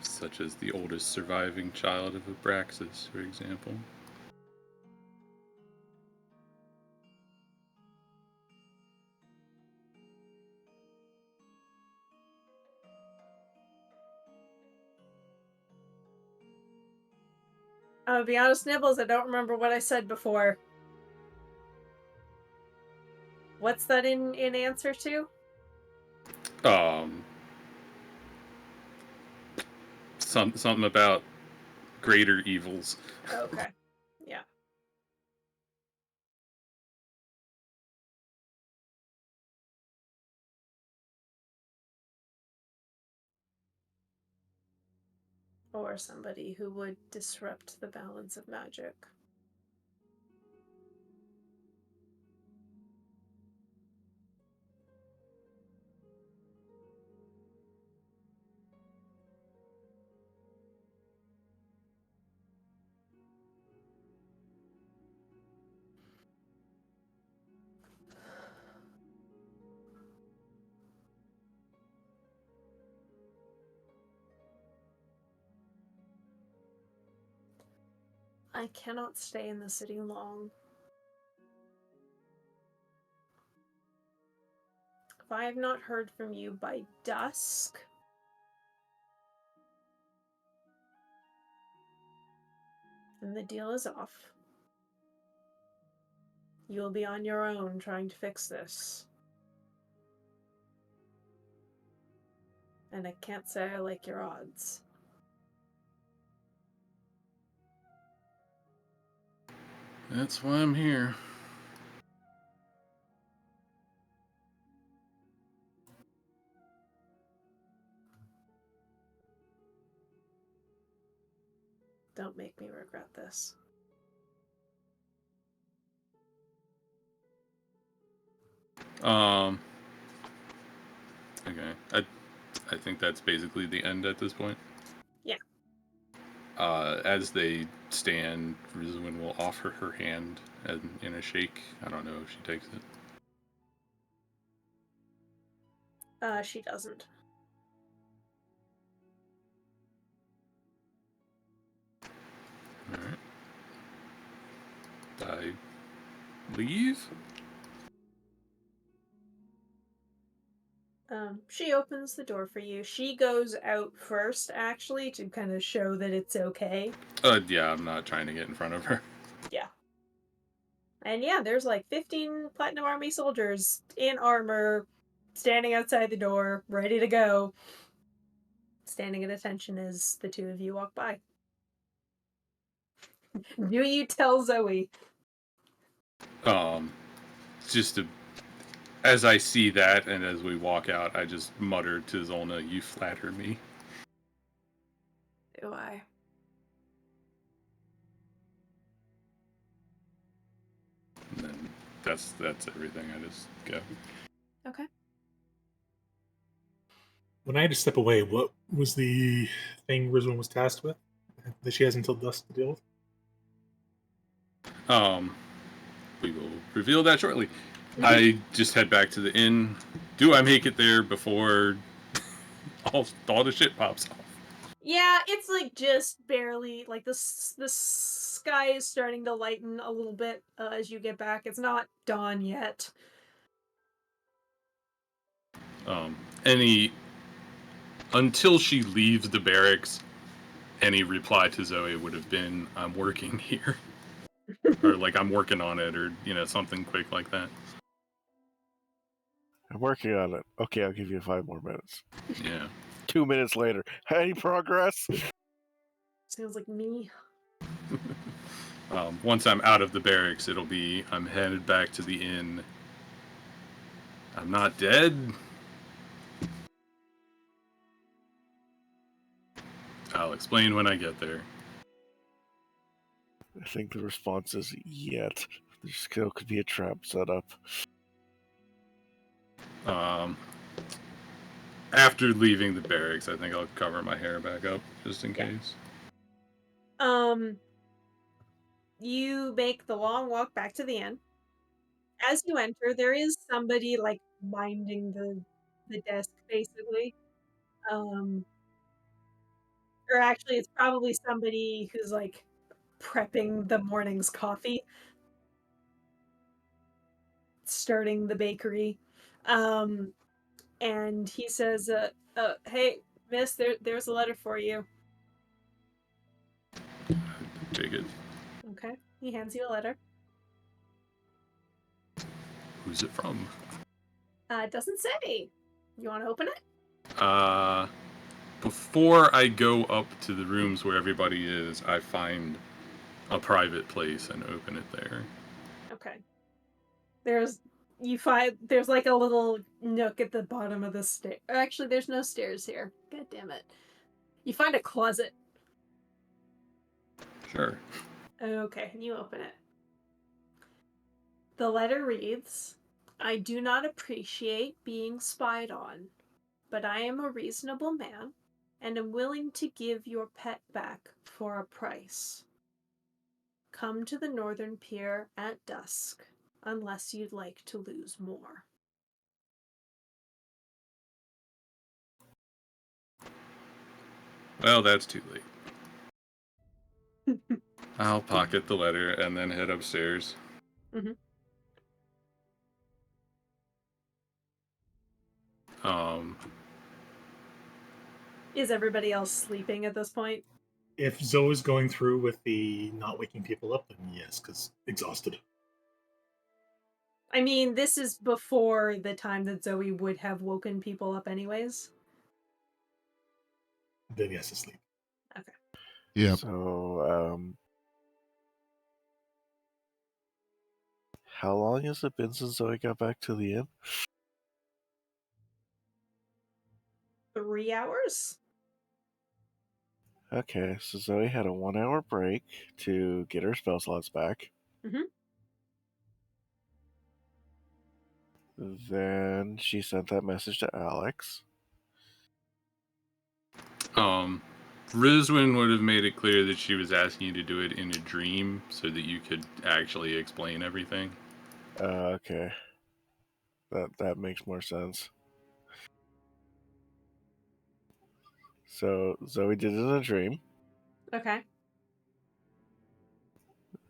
Such as the oldest surviving child of Abraxas, for example. I'll be honest, Nibbles, I don't remember what I said before. What's that in answer to? Something about greater evils. Okay. Yeah. Or somebody who would disrupt the balance of magic. I cannot stay in the city long. If I have not heard from you by dusk, then the deal is off. You will be on your own trying to fix this. And I can't say I like your odds. That's why I'm here. Don't make me regret this. Okay. I think that's basically the end at this point. Yeah. As they stand, Rizwin will offer her hand in a shake. I don't know if she takes it. She doesn't. Alright. I leave? She opens the door for you. She goes out first, actually, to kind of show that it's okay. Yeah, I'm not trying to get in front of her. Yeah. And yeah, there's like 15 Platinum Army soldiers in armor, standing outside the door, ready to go. Standing at attention as the two of you walk by. Do you tell Zoe? Just to, as I see that and as we walk out, I just mutter to Zolna, "You flatter me." Do I? And then that's everything. I just go. Okay. When I had to step away, what was the thing Rizwan was tasked with that she has until dusk to deal with? We will reveal that shortly. I just head back to the inn. Do I make it there before all the shit pops off? Yeah, it's like just barely, like the sky is starting to lighten a little bit as you get back. It's not dawn yet. Until she leaves the barracks, any reply to Zoe would have been, "I'm working here," or like, "I'm working on it," or something quick like that. I'm working on it. Okay, I'll give you 5 more minutes. Yeah. 2 minutes later. Any progress? Sounds like me. Once I'm out of the barracks, it'll be, I'm headed back to the inn. I'm not dead. I'll explain when I get there. I think the response is yet. There still could be a trap set up. After leaving the barracks, I think I'll cover my hair back up just in case. You make the long walk back to the inn. As you enter, there is somebody like minding the desk, basically. Or actually, it's probably somebody who's like prepping the morning's coffee, starting the bakery. And he says, "Hey, miss, there's a letter for you." Take good. Okay. He hands you a letter. Who's it from? It doesn't say. You want to open it? Before I go up to the rooms where everybody is, I find a private place and open it there. Okay. There's like a little nook at the bottom of the stair. Actually, there's no stairs here. God damn it. You find a closet. Sure. Okay, you open it. The letter reads, I do not appreciate being spied on, but I am a reasonable man and am willing to give your pet back for a price. Come to the northern pier at dusk, unless you'd like to lose more. Well, that's too late. I'll pocket the letter and then head upstairs. Mm-hmm. Is everybody else sleeping at this point? If Zoe's going through with the not waking people up, then yes, because exhausted. I mean, this is before the time that Zoe would have woken people up anyways. Then yes, asleep. Okay. Yeah. So, how long has it been since Zoe got back to the inn? 3 hours? Okay, so Zoe had a 1-hour break to get her spell slots back. Mhm. Then she sent that message to Alex. Rizwin would have made it clear that she was asking you to do it in a dream so that you could actually explain everything. Okay. That makes more sense. So Zoe did it in a dream. Okay.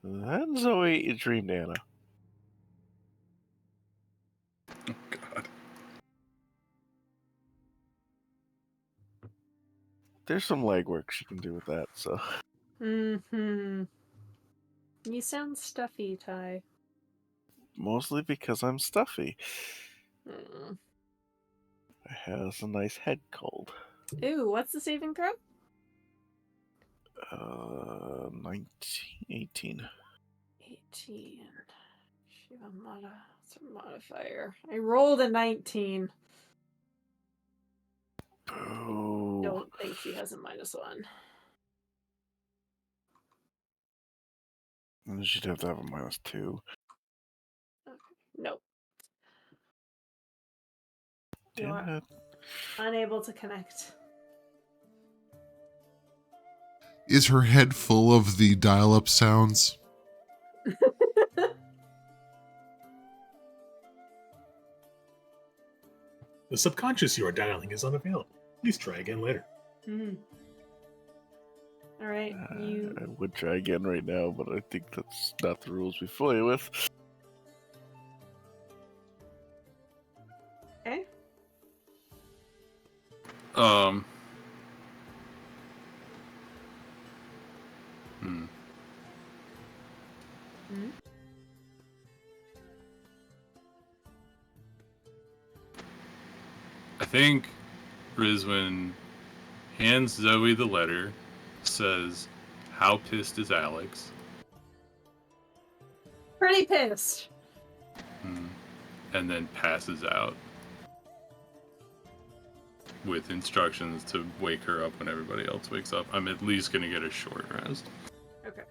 Then Zoe dreamed Anna. Oh, God. There's some legwork she can do with that, so. Mm-hmm. You sound stuffy, Ty. Mostly because I'm stuffy. Mm. Has a nice head cold. Ooh, what's the saving throw? 19, 18. 18. What's her modifier? I rolled a 19. Boo. Don't think she has a -1. And she'd have to have a -2. Okay. Nope. You Damn are it. unable to connect. Is her head full of the dial-up sounds? The subconscious you are dialing is unavailable. Please try again later. All right, you. I would try again right now, but I think that's not the rules we play with. Okay. I think Rizwin hands Zoe the letter, says, "How pissed is Alex?" Pretty pissed. And then passes out with instructions to wake her up when everybody else wakes up. I'm at least going to get a short rest. Okay.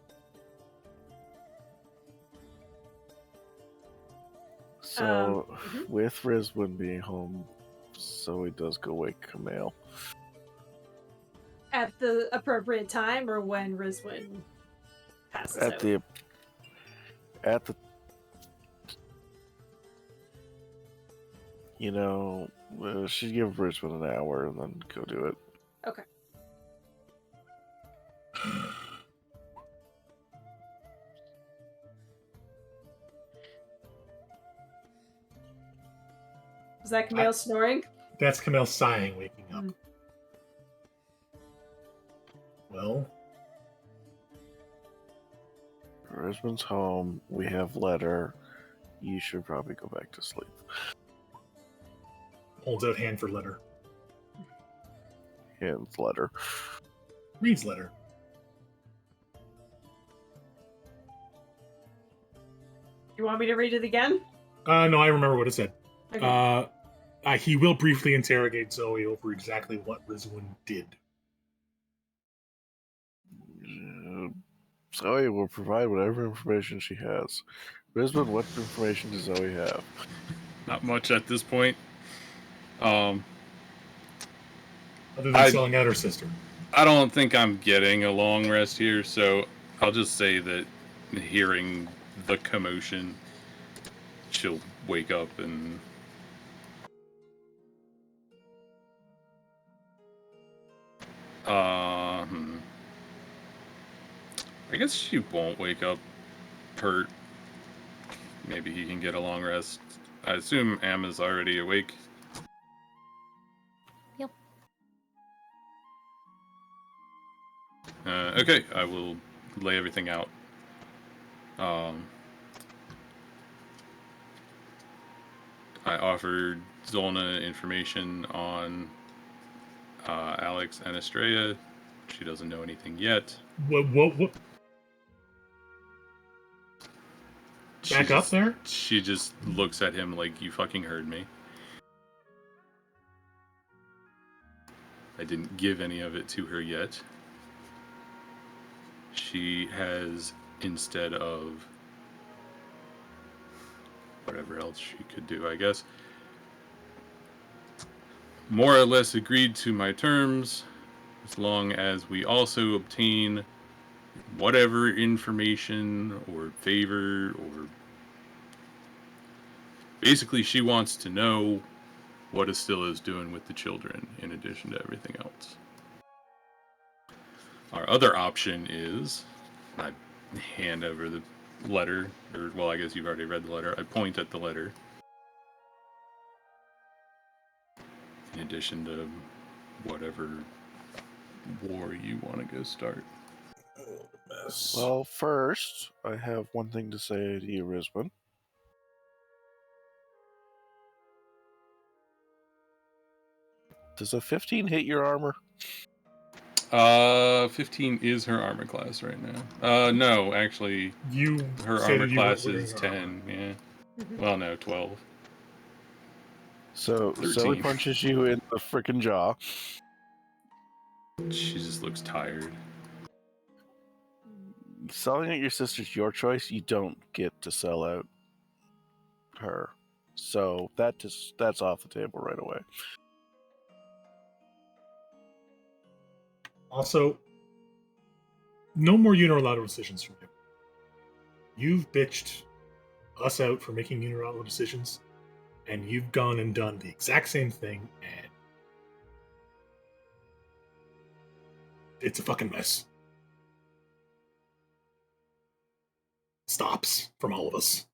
So, with Rizwin being home, Zoe does go wake Camille. At the appropriate time, or when Rizwin passes At out? the you know, she'd give Rizwin an hour and then go do it. Okay. Is that Camille snoring? That's Camille sighing, waking up. Well, Rizman's home. We have letter. You should probably go back to sleep. Holds out hand for letter. Hands letter. Reads letter. You want me to read it again? No, I remember what it said. Okay. He will briefly interrogate Zoe over exactly what Rizwin did. Zoe will provide whatever information she has. Rizman, what information does Zoe have? Not much at this point. Other than selling out her sister. I don't think I'm getting a long rest here, so I'll just say that hearing the commotion, she'll wake up and I guess she won't wake up hurt. Maybe he can get a long rest. I assume Emma's already awake. Yep. Okay, I will lay everything out. I offered Zolna information on Alex and Estrella. She doesn't know anything yet. What? Back up there? She just looks at him like, you fucking heard me. I didn't give any of it to her yet. She has, instead of whatever else she could do, I guess, more or less agreed to my terms, as long as we also obtain whatever information or favor, or basically she wants to know what Estilla is doing with the children in addition to everything else. Our other option is, I hand over the letter, or well, I guess you've already read the letter. I point at the letter. In addition to whatever war you want to go start. Well, first, I have one thing to say to you, Rizman. Does a 15 hit your armor? 15 is her armor class right now. No, actually, her armor class is 10. Yeah. Well, no, 12. So 13. Zoe punches you in the frickin' jaw. She just looks tired. Selling out your sister's your choice. You don't get to sell out her. So that's off the table right away. Also, no more unilateral decisions from you. You've bitched us out for making unilateral decisions, and you've gone and done the exact same thing, and it's a fucking mess. Stops from all of us.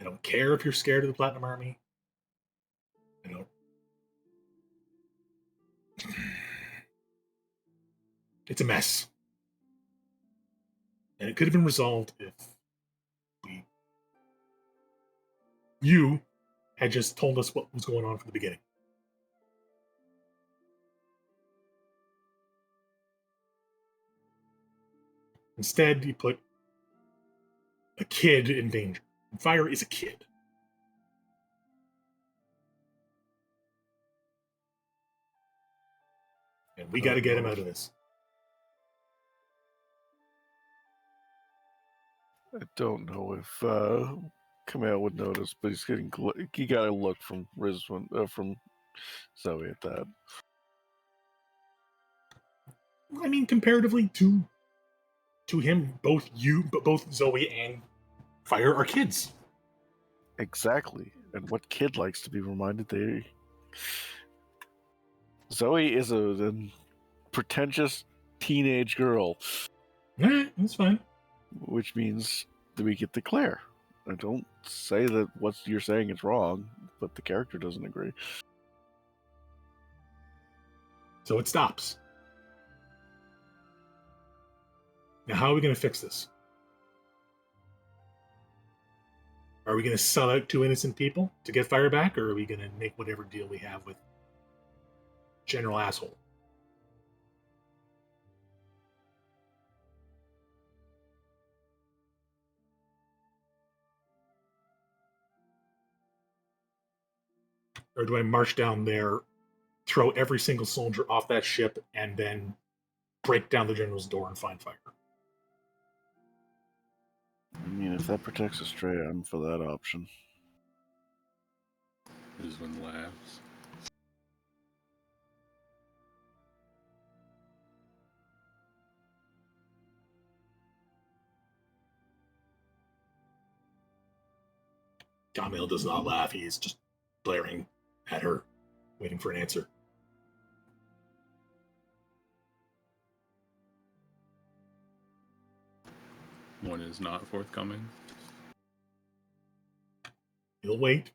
I don't care if you're scared of the Platinum Army. I don't. It's a mess. And it could have been resolved if you had just told us what was going on from the beginning. Instead, you put a kid in danger. And Fire is a kid. And we got to get him out of this. I don't know if Kamal would notice, but he got a look from Rizwan, from Zoe at that. I mean, comparatively to him, both Zoe and Fire are kids. Exactly. And what kid likes to be reminded Zoe is a pretentious teenage girl. Alright, that's fine. Which means that we get to Claire. I don't say that what you're saying is wrong, but the character doesn't agree. So it stops. Now, how are we going to fix this? Are we going to sell out 2 innocent people to get fire back, or are we going to make whatever deal we have with General Asshole? Or do I march down there, throw every single soldier off that ship, and then break down the general's door and find fire? I mean, if that protects us straight, I'm for that option. Rizwin laughs. Gamil does not laugh. He's just glaring at her, waiting for an answer. One is not forthcoming. He'll wait.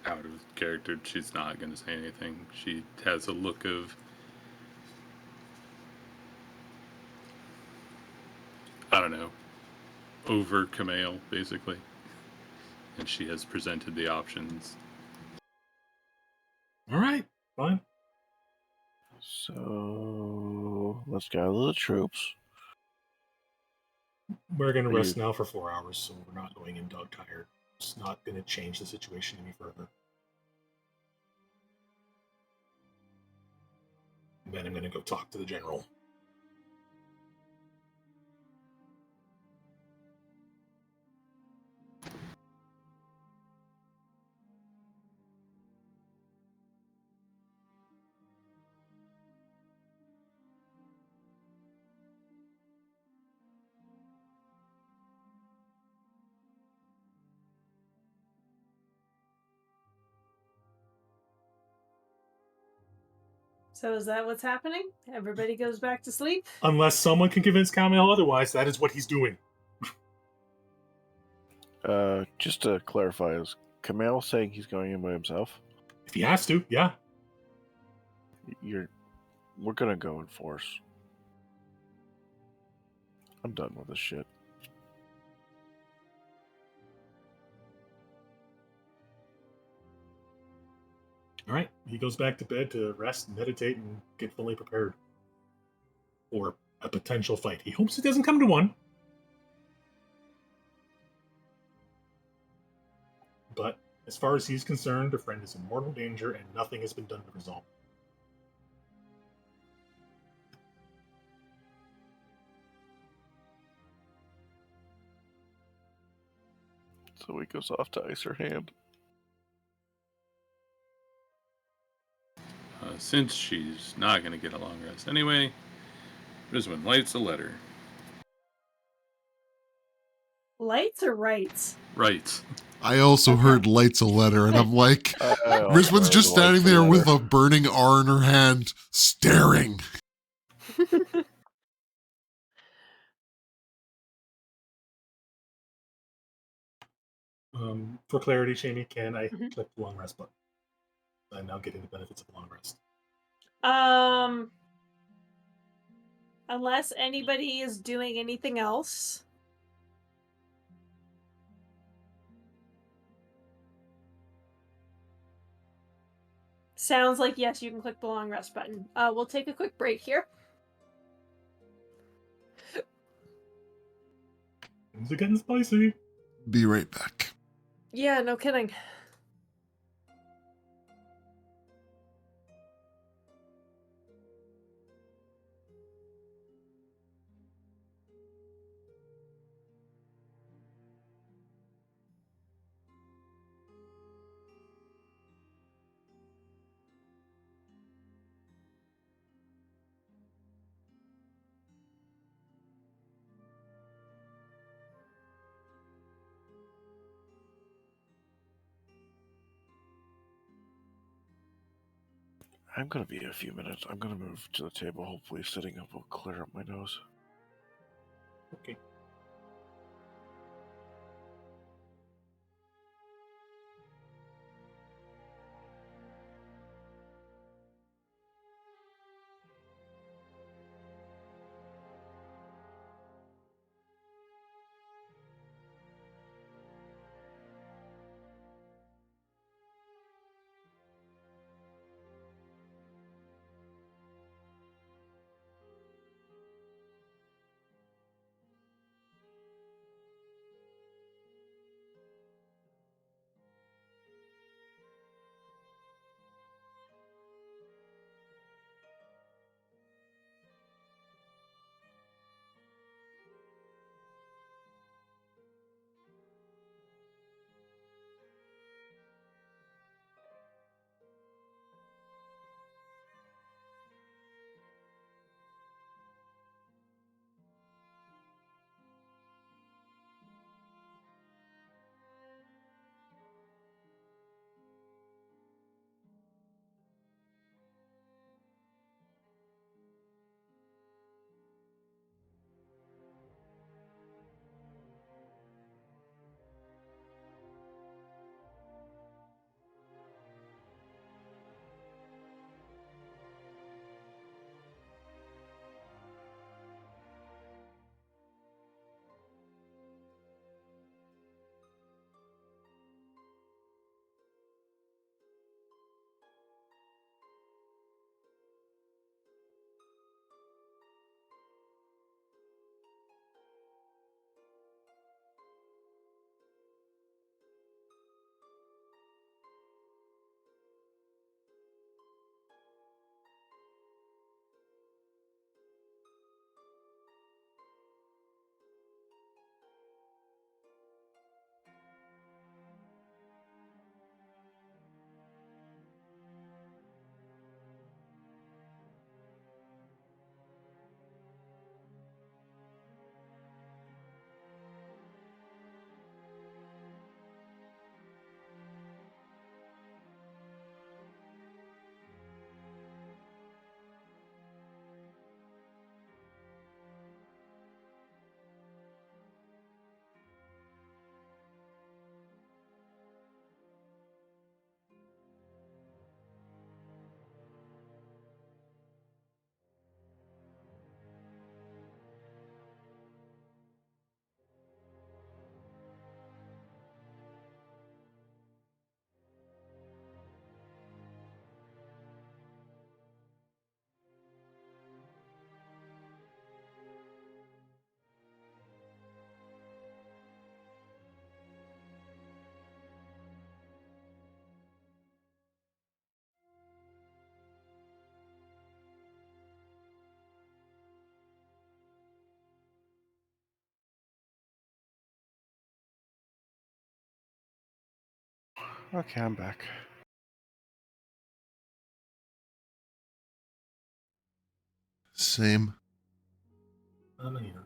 Out of character, she's not going to say anything. She has a look of, I don't know, over Camille, basically. And she has presented the options. All right, fine. So let's gather the troops. We're going to Are rest you- now for 4 hours, so we're not going in dog tired. It's not going to change the situation any further. And then I'm going to go talk to the general. So is that what's happening? Everybody goes back to sleep? Unless someone can convince Camille otherwise, that is what he's doing. Just to clarify, is Kamal saying he's going in by himself? If he has to, yeah. We're gonna go in force. I'm done with this shit. All right, he goes back to bed to rest, meditate, and get fully prepared for a potential fight. He hopes it doesn't come to one. But as far as he's concerned, a friend is in mortal danger and nothing has been done to resolve it. So he goes off to ice her hand. Since she's not going to get a long rest anyway, Rizwin lights a letter. Lights or rights? Right. I also Okay. heard lights a letter, and I'm like, Rizwin's just standing there with a burning R in her hand, staring. For clarity, Shamie, can I Mhm. click the long rest button? I'm now getting the benefits of long rest. Unless anybody is doing anything else. Sounds like yes, you can click the long rest button. We'll take a quick break here. Things are getting spicy. Be right back. Yeah, no kidding. I'm gonna be in a few minutes. I'm gonna move to the table. Hopefully, sitting up will clear up my nose. Okay. Okay, I'm back. Same. I'm here.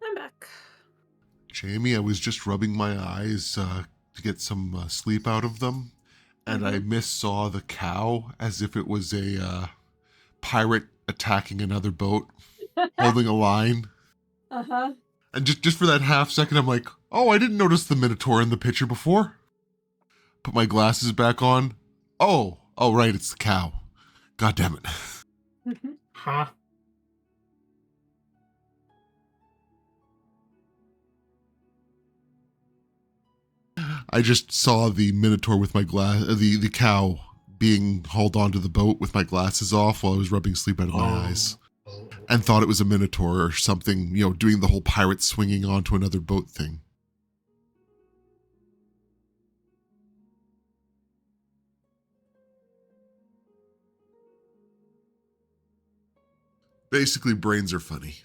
I'm back. Jamie, I was just rubbing my eyes to get some sleep out of them, and I missaw the cow as if it was a pirate attacking another boat, holding a line. Uh-huh. And just for that half second, I'm like, oh, I didn't notice the Minotaur in the picture before. Put my glasses back on. Oh, Oh, right, it's the cow. God damn it. Huh? I just saw the minotaur with my the cow being hauled onto the boat with my glasses off while I was rubbing sleep out of my eyes, and thought it was a minotaur or something, doing the whole pirate swinging onto another boat thing. Basically, brains are funny.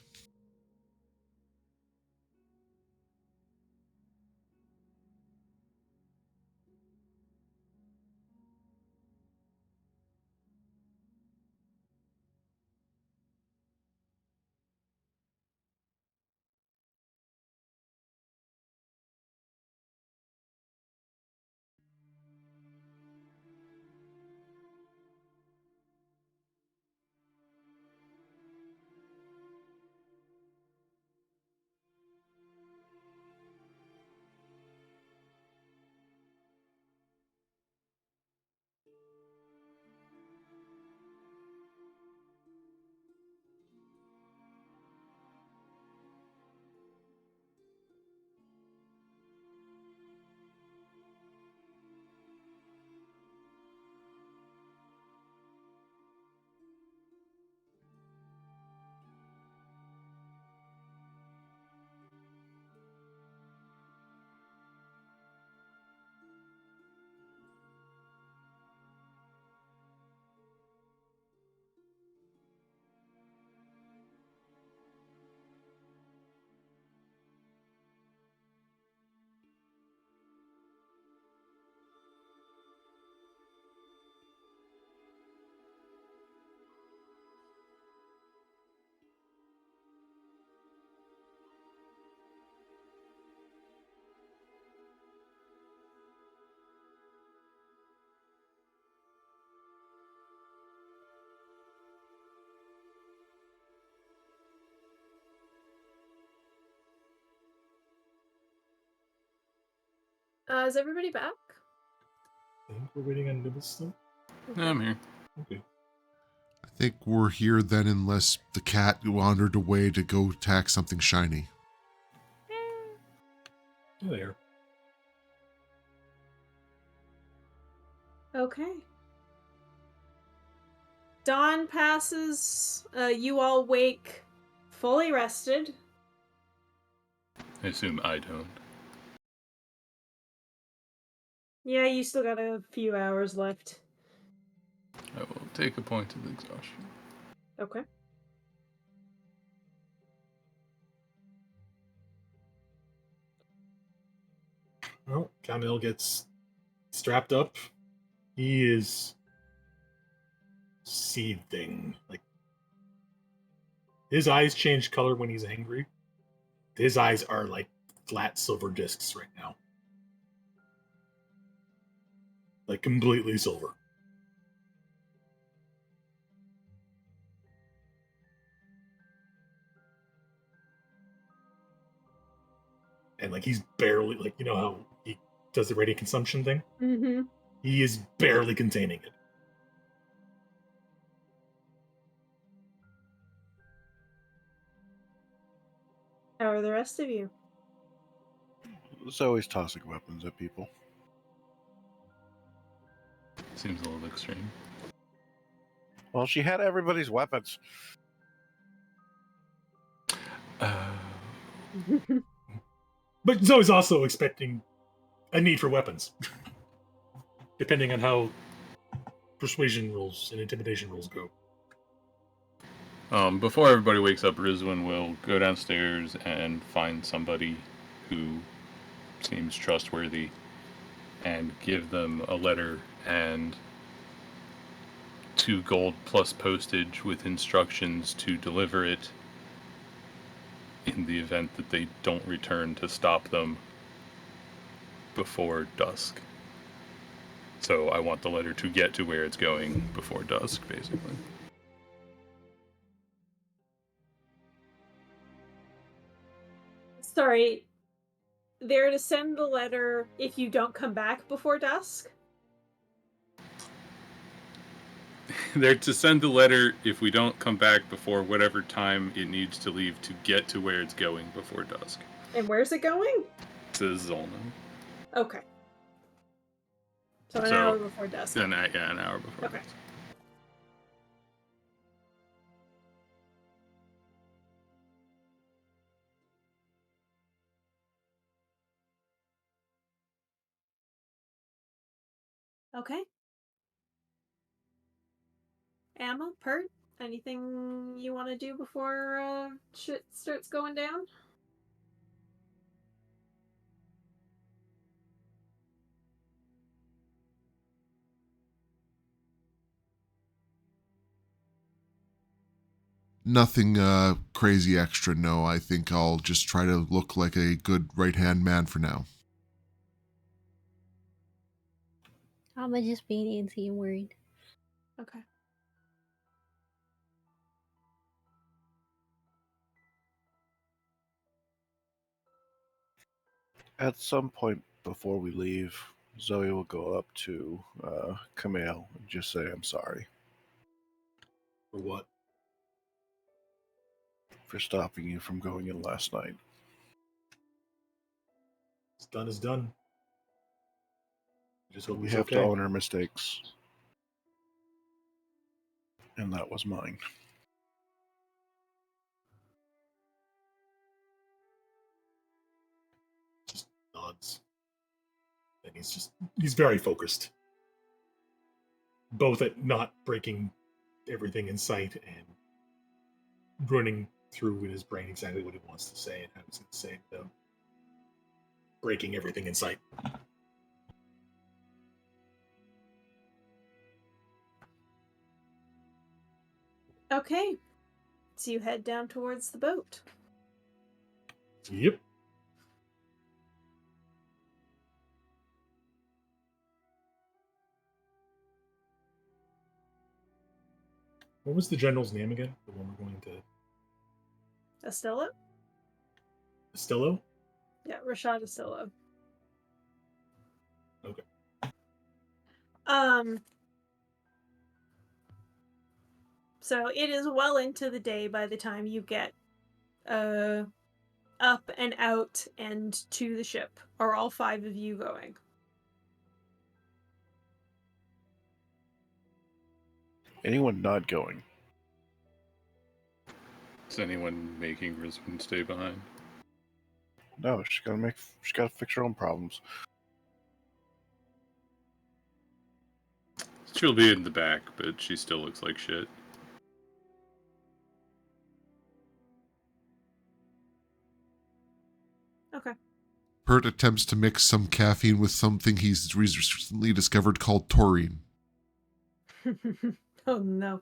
Is everybody back? I think we're waiting on Nibbles still. I'm here. Okay. I think we're here then, unless the cat wandered away to go attack something shiny. There. Okay. Dawn passes. You all wake fully rested. I assume I don't. Yeah, you still got a few hours left. I will take a point of exhaustion. Okay. Well, Camille gets strapped up. He is seething. Like, his eyes change color when he's angry. His eyes are like flat silver discs right now. Like, completely silver. And like, he's barely, like, you know how he does the radiant consumption thing? Mm-hmm. He is barely containing it. How are the rest of you? Zoe's tossing weapons at people. Seems a little extreme. Well, she had everybody's weapons. But Zoe's also expecting a need for weapons. Depending on how persuasion rules and intimidation rules go. Before everybody wakes up, Rizwin will go downstairs and find somebody who seems trustworthy and give them a letter and 2 gold plus postage with instructions to deliver it in the event that they don't return to stop them before dusk. So I want the letter to get to where it's going before dusk, basically. Sorry. They're to send the letter if you don't come back before dusk? They're to send the letter if we don't come back before whatever time it needs to leave to get to where it's going before dusk. And where's it going? Says Zolna. Okay. So an hour before dusk. An hour before Okay. dusk. Okay. Emma, Pert, anything you want to do before shit starts going down? Nothing crazy extra, no. I think I'll just try to look like a good right-hand man for now. I'm just being antsy and worried. Okay. At some point before we leave, Zoe will go up to Camille and just say, I'm sorry For what? for stopping you from going in last night. It's done is done. I just hope We he's have okay. to own our mistakes. And that was mine. Just nods. And he's very focused. Both at not breaking everything in sight and running through in his brain exactly what he wants to say and how he's going to say it without breaking everything in sight. Okay. So you head down towards the boat. Yep. What was the general's name again? The one we're going to... Estella? Estillo? Yeah, Rashad Estillo. Okay. So it is well into the day by the time you get up and out and to the ship. Are all 5 of you going? Anyone not going? Is anyone making Rizwan stay behind? No, she's gotta fix her own problems. She'll be in the back, but she still looks like shit. Okay. Pert attempts to mix some caffeine with something he's recently discovered called taurine. Oh no.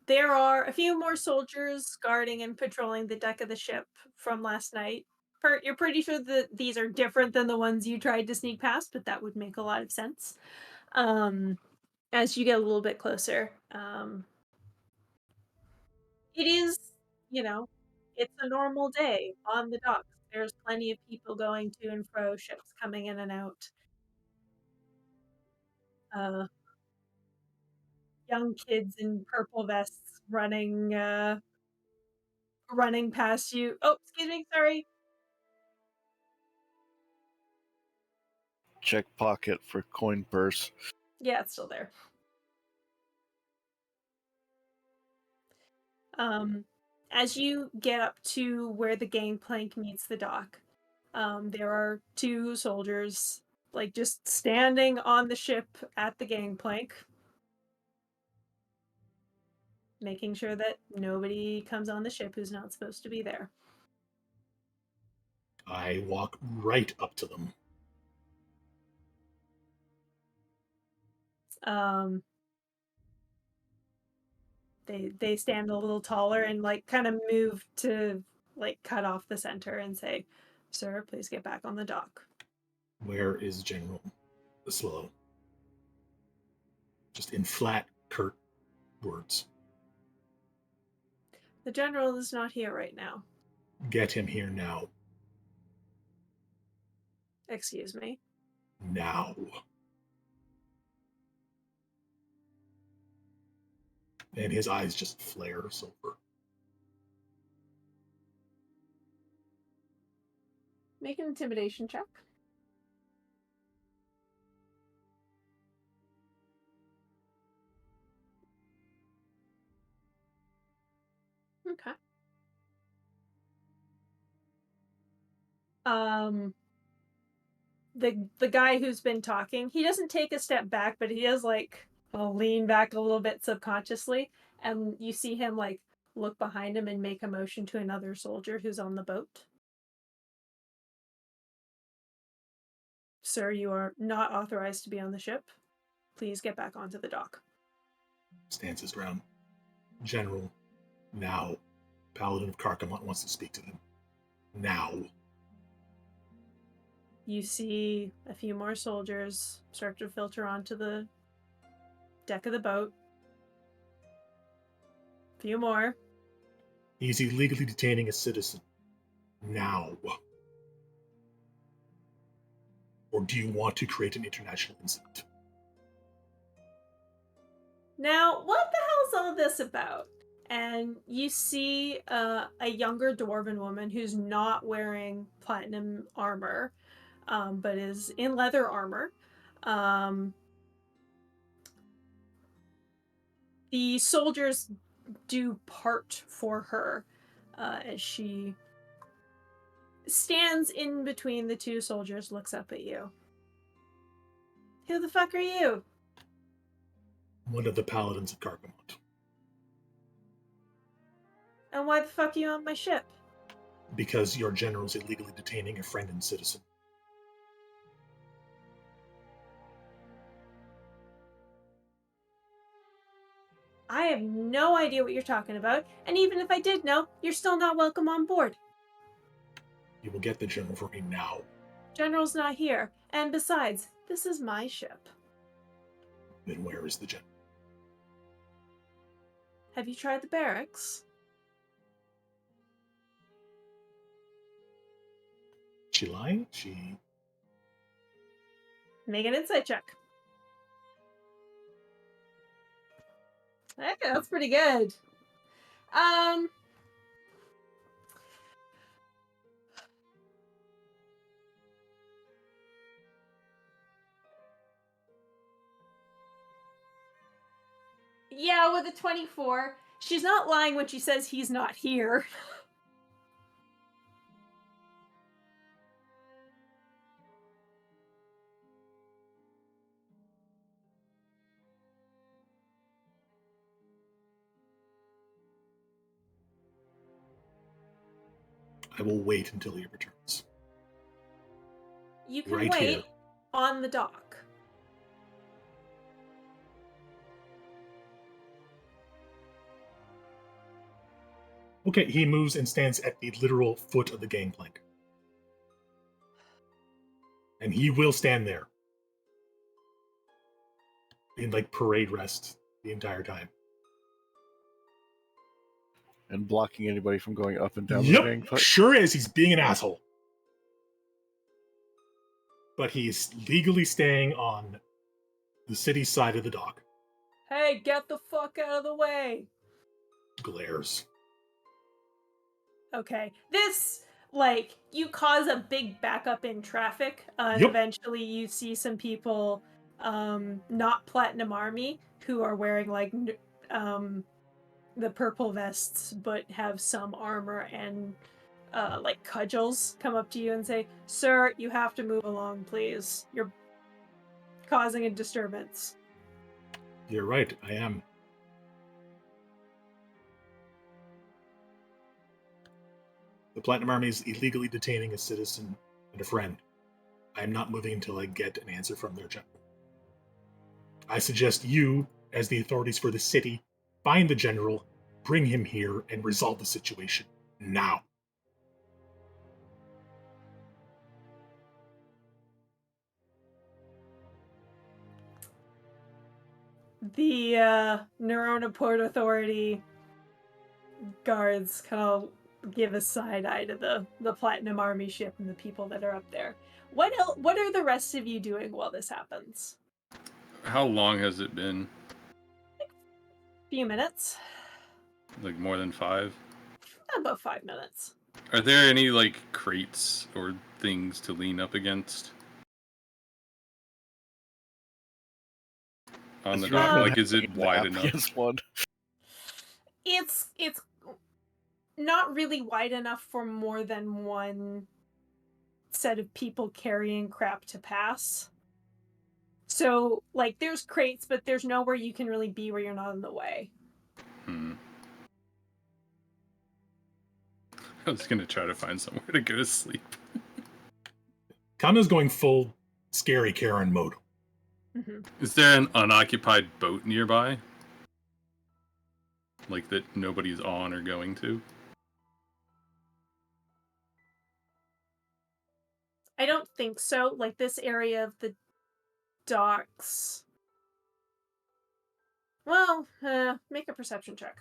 There are a few more soldiers guarding and patrolling the deck of the ship from last night. Pert, you're pretty sure that these are different than the ones you tried to sneak past, but that would make a lot of sense. As you get a little bit closer. It is, it's a normal day on the docks. There's plenty of people going to and fro, ships coming in and out. Young kids in purple vests running past you. Oh, excuse me, sorry. Check pocket for coin purse. Yeah, it's still there. As you get up to where the gangplank meets the dock, there are 2 soldiers, like, just standing on the ship at the gangplank, making sure that nobody comes on the ship who's not supposed to be there. I walk right up to them. They stand a little taller and kind of move to cut off the center and say, "Sir, please get back on the dock." Where is General Slow? Just in flat, curt words. The general is not here right now. Get him here now. Excuse me. Now. And his eyes just flare silver. Make an intimidation check. Okay. The guy who's been talking, he doesn't take a step back, but he does like lean back a little bit subconsciously, and you see him like look behind him and make a motion to another soldier who's on the boat. Sir, you are not authorized to be on the ship. Please get back onto the dock. Stands his ground. General, now. Paladin of Carcamont wants to speak to them. Now. You see a few more soldiers start to filter onto the deck of the boat. A few more. He's illegally detaining a citizen. Now. Or do you want to create an international incident? Now, what the hell's all this about? And you see a younger dwarven woman who's not wearing platinum armor, but is in leather armor. The soldiers do part for her as she stands in between the two soldiers, looks up at you. Who the fuck are you? One of the paladins of Carcamont. And why the fuck are you on my ship? Because your general's illegally detaining a friend and citizen. I have no idea what you're talking about, and even if I did know, you're still not welcome on board. You will get the general for me now. General's not here, and besides, this is my ship. Then where is the general? Have you tried the barracks? She lying? She... Make an insight check. Hey, that's pretty good. Yeah, with a 24. She's not lying when she says he's not here. I will wait until he returns. You can Right wait here. on the dock. Okay, he moves and stands at the literal foot of the gangplank. And he will stand there. In like parade rest the entire time. And blocking anybody from going up and down the Yep, gangplank. sure is. He's being an asshole. But he's legally staying on the city side of the dock. Hey, get the fuck out of the way! Glares. Okay, this, like, you cause a big backup in traffic, and Yep. eventually you see some people, not Platinum Army, who are wearing, like, the purple vests, but have some armor and, like, cudgels come up to you and say, "Sir, you have to move along, please. You're causing a disturbance." You're right, I am. The Platinum Army is illegally detaining a citizen and a friend. I am not moving until I get an answer from their general. I suggest you, as the authorities for the city, find the general, bring him here, and resolve the situation now. The Neurona Port Authority guards kind of give a side eye to the Platinum Army ship and the people that are up there. What are the rest of you doing while this happens? How long has it been? Few minutes. Like more than 5? About 5 minutes. Are there any like crates or things to lean up against on the Is dock? Rowan Like, is it having wide nap enough? against one? It's not really wide enough for more than one set of people carrying crap to pass. So, like, there's crates, but there's nowhere you can really be where you're not in the way. I was gonna try to find somewhere to go to sleep. Kanna's going full scary Karen mode. Mm-hmm. Is there an unoccupied boat nearby? Like that nobody's on or going to? I don't think so. Like, this area of the docks. Well, make a perception check.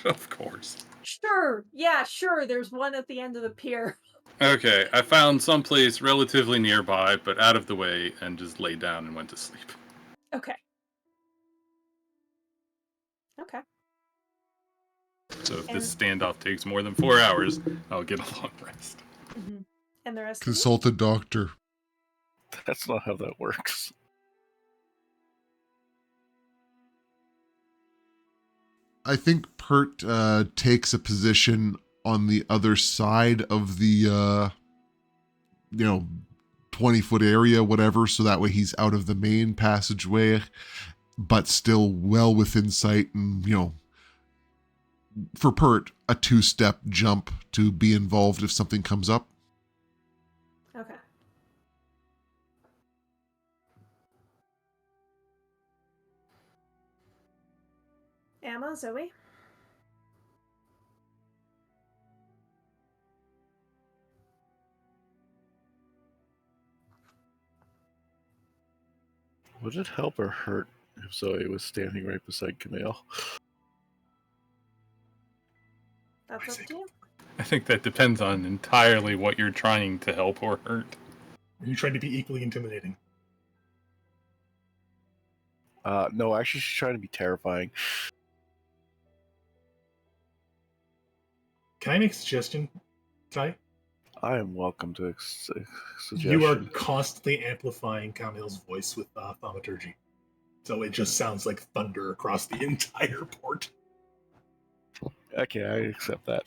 Of course. Sure. Yeah, sure. There's one at the end of the pier. Okay, I found someplace relatively nearby, but out of the way, and just laid down and went to sleep. Okay. Okay. So if And, this standoff takes more than 4 hours, I'll get a long rest. mm-hmm. And the rest of Consult a doctor. That's not how that works. I think Pert takes a position on the other side of the 20-foot area, whatever, so that way he's out of the main passageway, but still well within sight, and for Pert, a 2-step jump to be involved if something comes up. Okay. Emma, Zoe? Would it help or hurt if Zoe was standing right beside Camille? That's up to you. I think that depends on entirely what you're trying to help or hurt. Are you trying to be equally intimidating? No, actually, she's trying to be terrifying. Can I make a suggestion, Ty? I am welcome to suggestion. You are constantly amplifying Camille's voice with thaumaturgy. So it just sounds like thunder across the entire port. Okay, I accept that.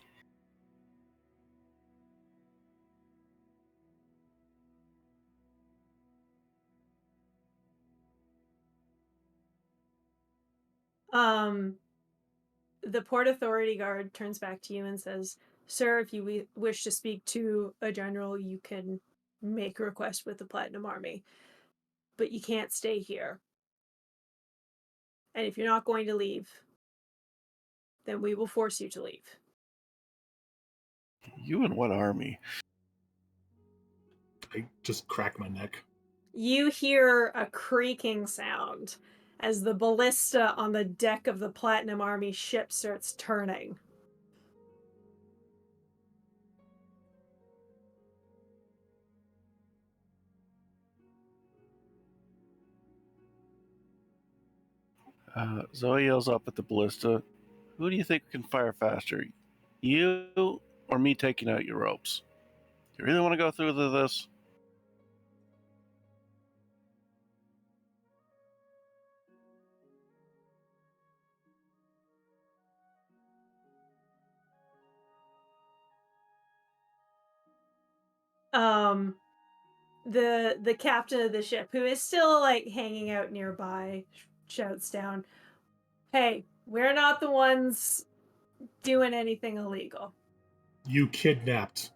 The Port Authority guard turns back to you and says, "Sir, if you wish to speak to a general, you can make a request with the Platinum Army. But you can't stay here. And if you're not going to leave, then we will force you to leave." You and what army? I just crack my neck. You hear a creaking sound as the ballista on the deck of the Platinum Army ship starts turning. Zoe yells up at the ballista. Who do you think can fire faster? You or me taking out your ropes? You really want to go through this? The captain of the ship, who is still like hanging out nearby, shouts down, "Hey, we're not the ones doing anything illegal." You kidnapped.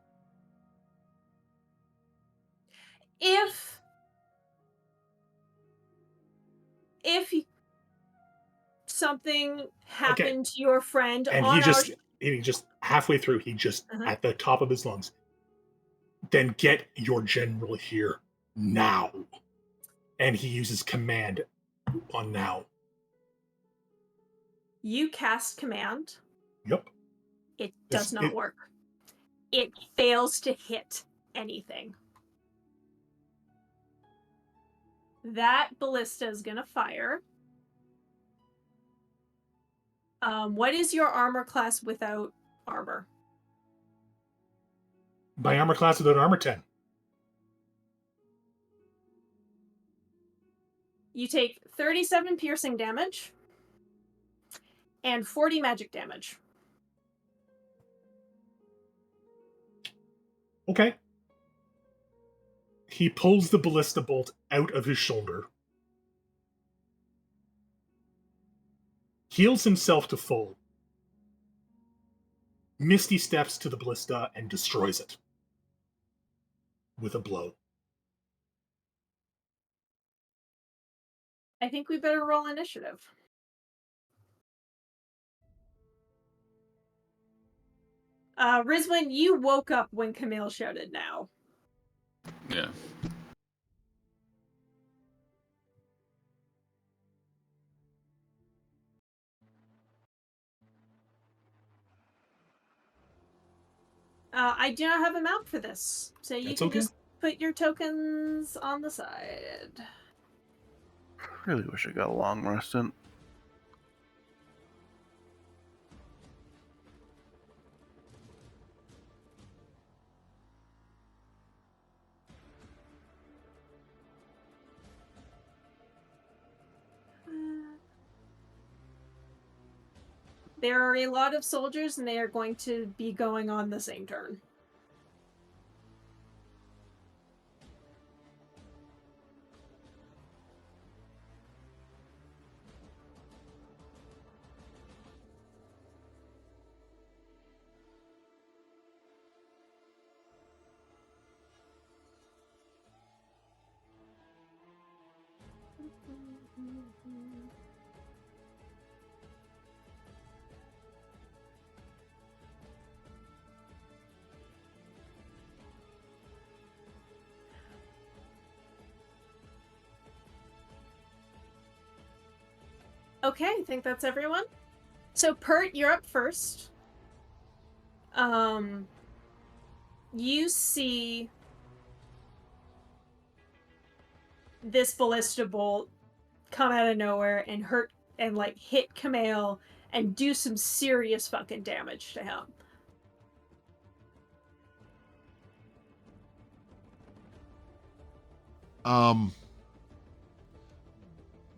If something happened to your friend And on he just halfway through, he just Uh-huh. at the top of his lungs. Then get your general here now. And he uses command on now. you cast command, Yep. it does not work. It fails to hit anything. That ballista is gonna fire. What is your armor class without armor? My armor class without armor 10. You take 37 piercing damage and 40 magic damage. Okay. He pulls the ballista bolt out of his shoulder, heals himself to full, Misty steps to the ballista and destroys it with a blow. I think we better roll initiative. Rizwin, you woke up when Camille shouted now. Yeah. I do not have a map for this, so you That's can okay. just put your tokens on the side. Really wish I got a long rest in. There are a lot of soldiers, and they are going to be going on the same turn. Okay, I think that's everyone. So Pert, you're up first. You see this ballista bolt come out of nowhere and hurt and like hit Camille and do some serious fucking damage to him.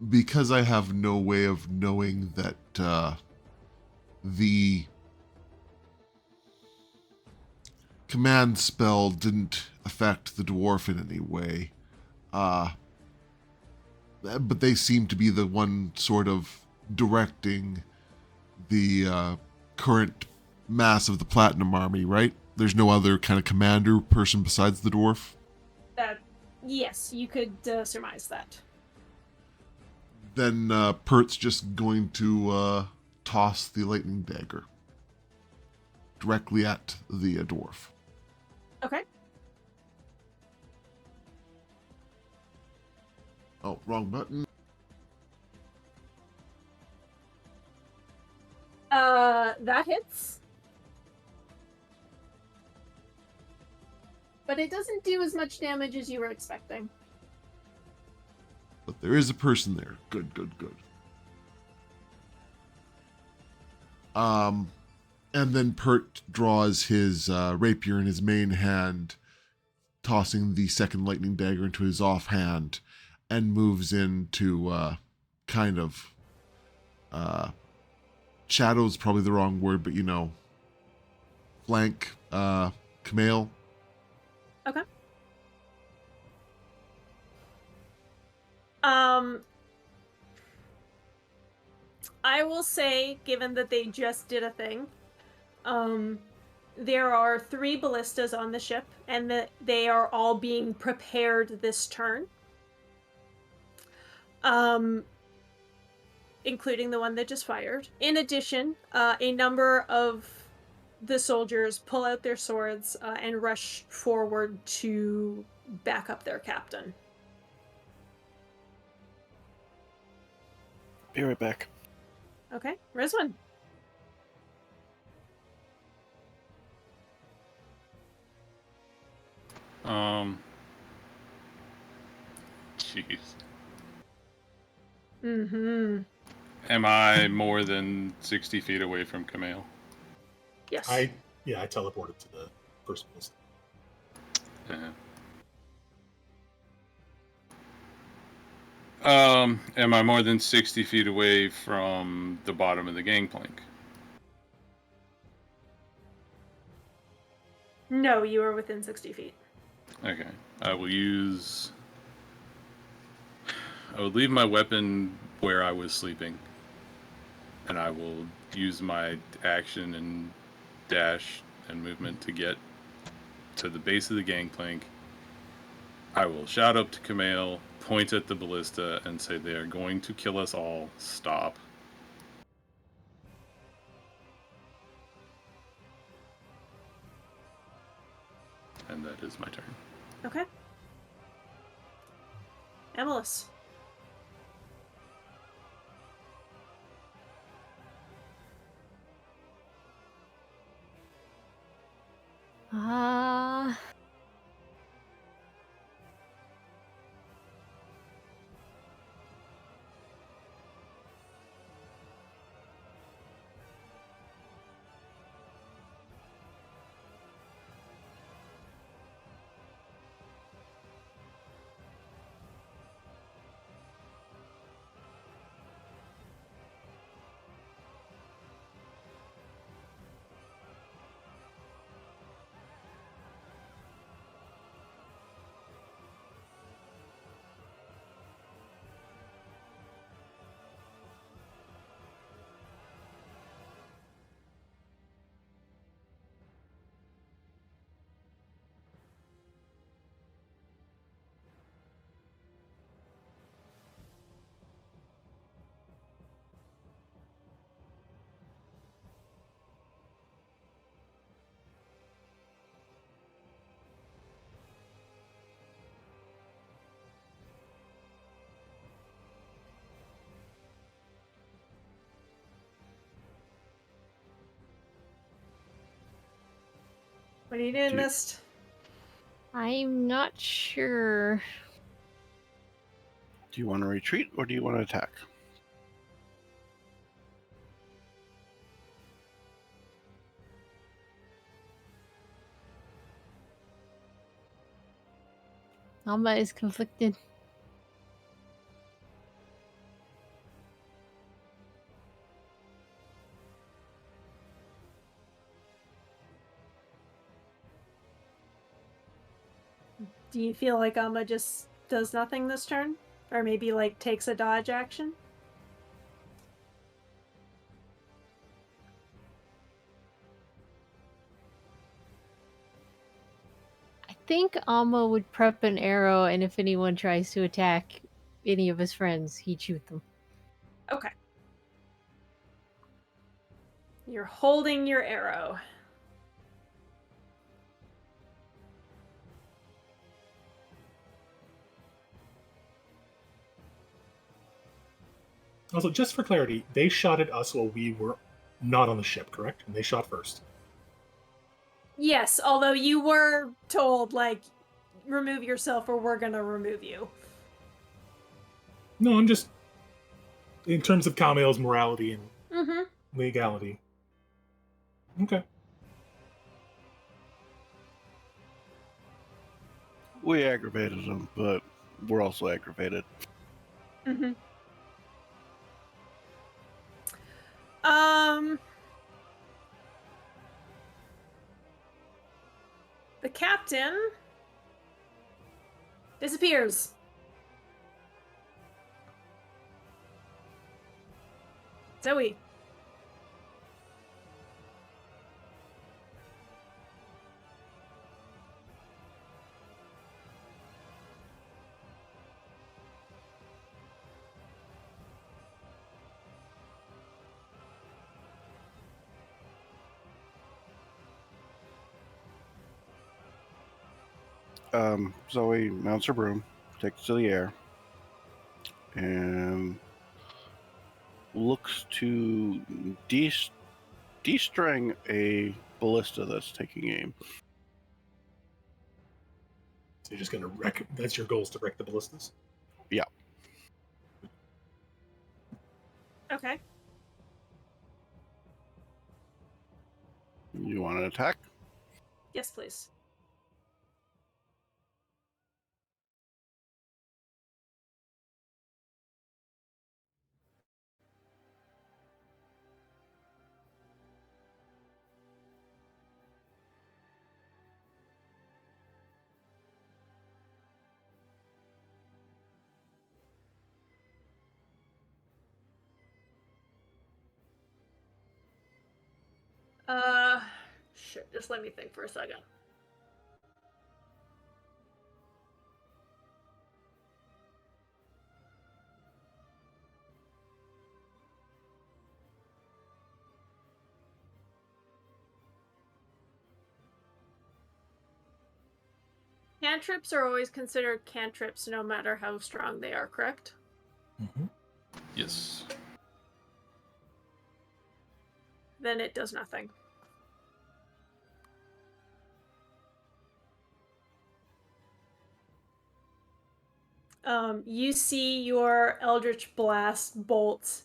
Because I have no way of knowing that the command spell didn't affect the dwarf in any way, but they seem to be the one sort of directing the current mass of the Platinum Army, right? There's no other kind of commander person besides the dwarf? Yes, you could surmise that. Then Pert's just going to toss the lightning dagger directly at the dwarf. Okay. Oh, wrong button. That hits. But it doesn't do as much damage as you were expecting. But there is a person there. Good, good, good. And then Pert draws his rapier in his main hand, tossing the second lightning dagger into his offhand, and moves in to kind of shadow's probably the wrong word, but you know, flank Camille. Okay. I will say, given that they just did a thing, there are 3 ballistas on the ship, and that they are all being prepared this turn. Including the one that just fired. In addition, a number of the soldiers pull out their swords and rush forward to back up their captain. Be right back. Okay, Rizwan. Jeez. Mm-hmm. Am I more than 60 feet away from Camille? Yes. I teleported to the first place. Yeah. Am I more than 60 feet away from the bottom of the gangplank? No, you are within 60 feet. Okay. I will leave my weapon where I was sleeping. And I will use my action and dash and movement to get to the base of the gangplank. I will shout up to Camille, point at the ballista, and say they are going to kill us all. Stop. And that is my turn. Okay. Emilus. Ah. What are you doing, Mist? I'm not sure. Do you want to retreat or do you want to attack? Alma is conflicted. Do you feel like Amma just does nothing this turn? Or maybe, like, takes a dodge action? I think Alma would prep an arrow, and if anyone tries to attack any of his friends, he'd shoot them. Okay. You're holding your arrow. Also, just for clarity, they shot at us while we were not on the ship, correct? And they shot first. Yes, although you were told, like, remove yourself or we're gonna remove you. No, I'm just in terms of Camille's morality and Mm-hmm. legality. Okay. We aggravated them, but we're also aggravated. Mm-hmm. The captain disappears. Zoe. Zoe mounts her broom, takes to the air, and looks to de-string a ballista that's taking aim. So you're just gonna wreck. That's your goal, is to wreck the ballistas. Yeah. Okay. You want to attack? Yes, please. Shit, just let me think for a second. Cantrips are always considered cantrips no matter how strong they are, correct? Mm-hmm. Yes. Then it does nothing. You see your Eldritch Blast bolts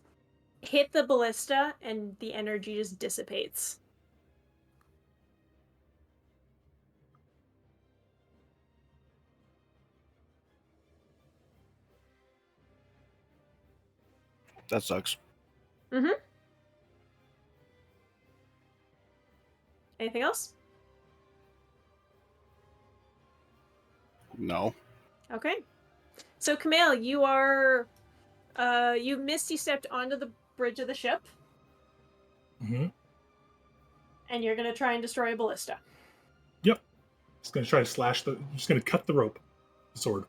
hit the ballista and the energy just dissipates. That sucks. Mm-hmm. Anything else? No. Okay. So, Camille, you are... you misty stepped onto the bridge of the ship, Mm-hmm. and you're gonna try and destroy a ballista. Yep. Just gonna try to slash the. Just gonna cut the rope, the sword.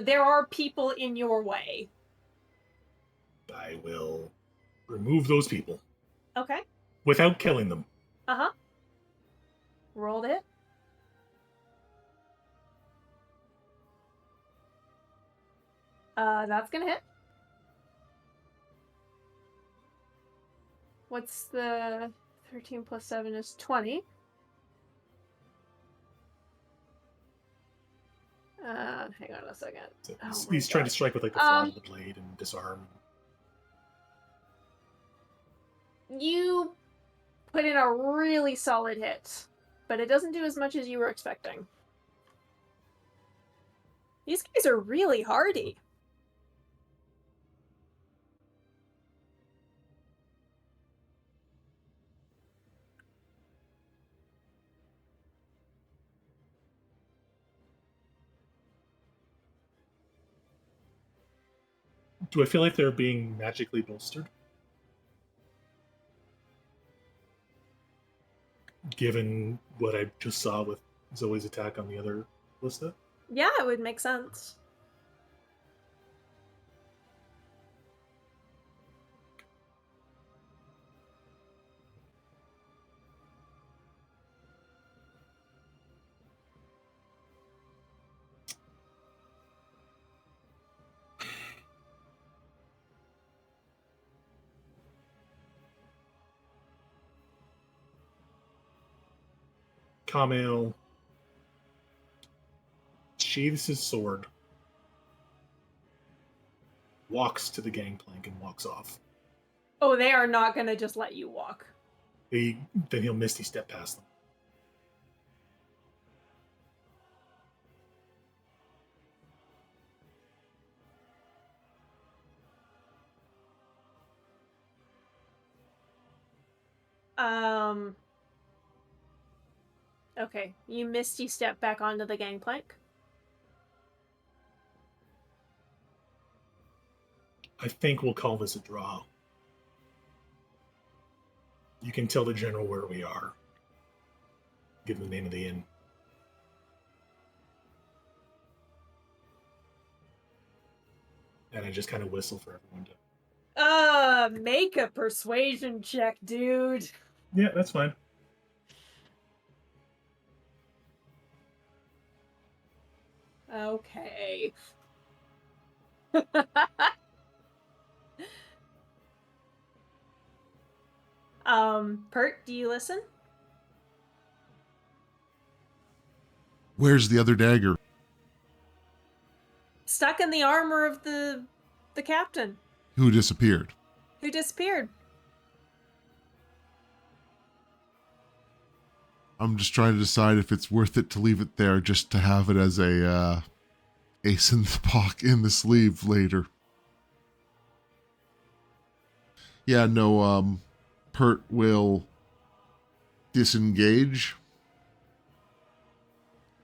There are people in your way. I will remove those people Okay. without killing them. Uh-huh. Roll to hit. That's gonna hit. What's the 13 plus 7 is 20. Hang on a second. So Oh he's my trying to God. strike with like the flat of the blade and disarm. You put in a really solid hit, but it doesn't do as much as you were expecting. These guys are really hardy. Do I feel like they're being magically bolstered? Given what I just saw with Zoe's attack on the other Lista? Yeah, it would make sense. Kamil sheathes his sword, walks to the gangplank, and walks off. Oh, they are not gonna just let you walk. Then he'll misty step past them. Okay, you misty step back onto the gangplank. I think we'll call this a draw. You can tell the general where we are. Give him the name of the inn. And I just kind of whistle for everyone to. Make a persuasion check, dude. Yeah, that's fine. Okay. Pert, do you listen? Where's the other dagger? Stuck in the armor of the The captain, who disappeared. who disappeared. I'm just trying to decide if it's worth it to leave it there just to have it as a ace in the sleeve later. Yeah, no, Pert will disengage,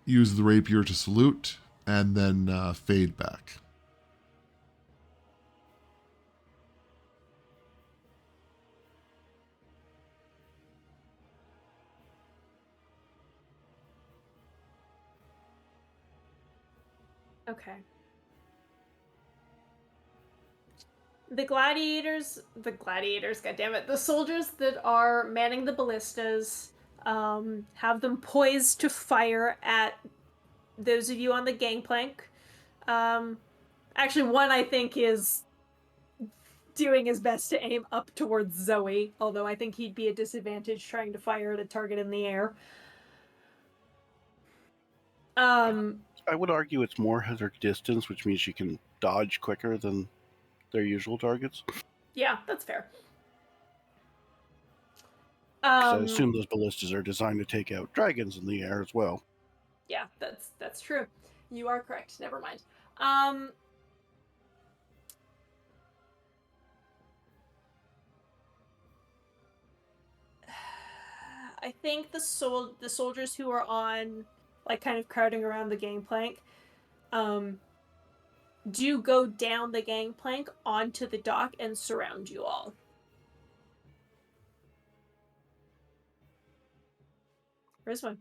use the rapier to salute, and then fade back. Okay. The gladiators, goddammit, the soldiers that are manning the ballistas, have them poised to fire at those of you on the gangplank. Actually, one I think is doing his best to aim up towards Zoe, although I think he'd be a disadvantage trying to fire at a target in the air. I would argue it's more their distance, which means you can dodge quicker than their usual targets. Yeah, that's fair. 'Cause I assume those ballistas are designed to take out dragons in the air as well. Yeah, that's true. You are correct. Never mind. I think the soldiers who are on, like, kind of crowding around the gangplank, do go down the gangplank onto the dock and surround you all. Where's one?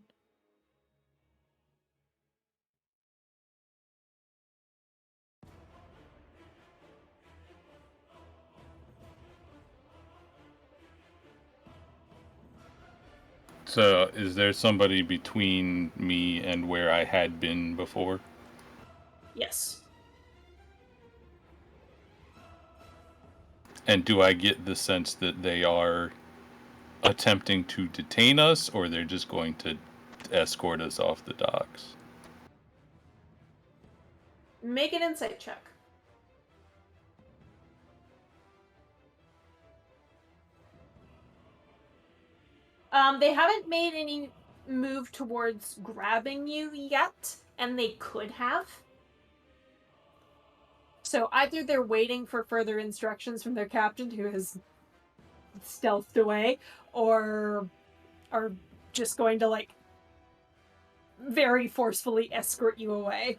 So, is there somebody between me and where I had been before? Yes. And do I get the sense that they are attempting to detain us, or they're just going to escort us off the docks? Make an insight check. They haven't made any move towards grabbing you yet, and they could have. So either they're waiting for further instructions from their captain, who has stealthed away, or are just going to, like, very forcefully escort you away.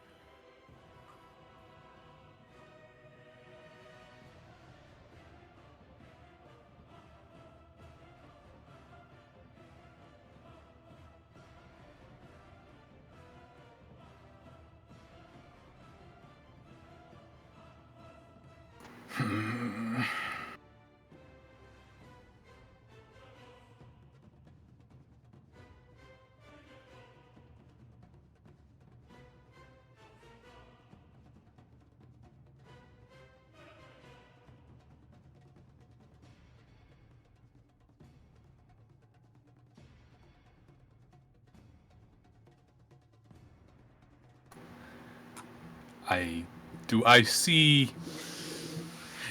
Do I see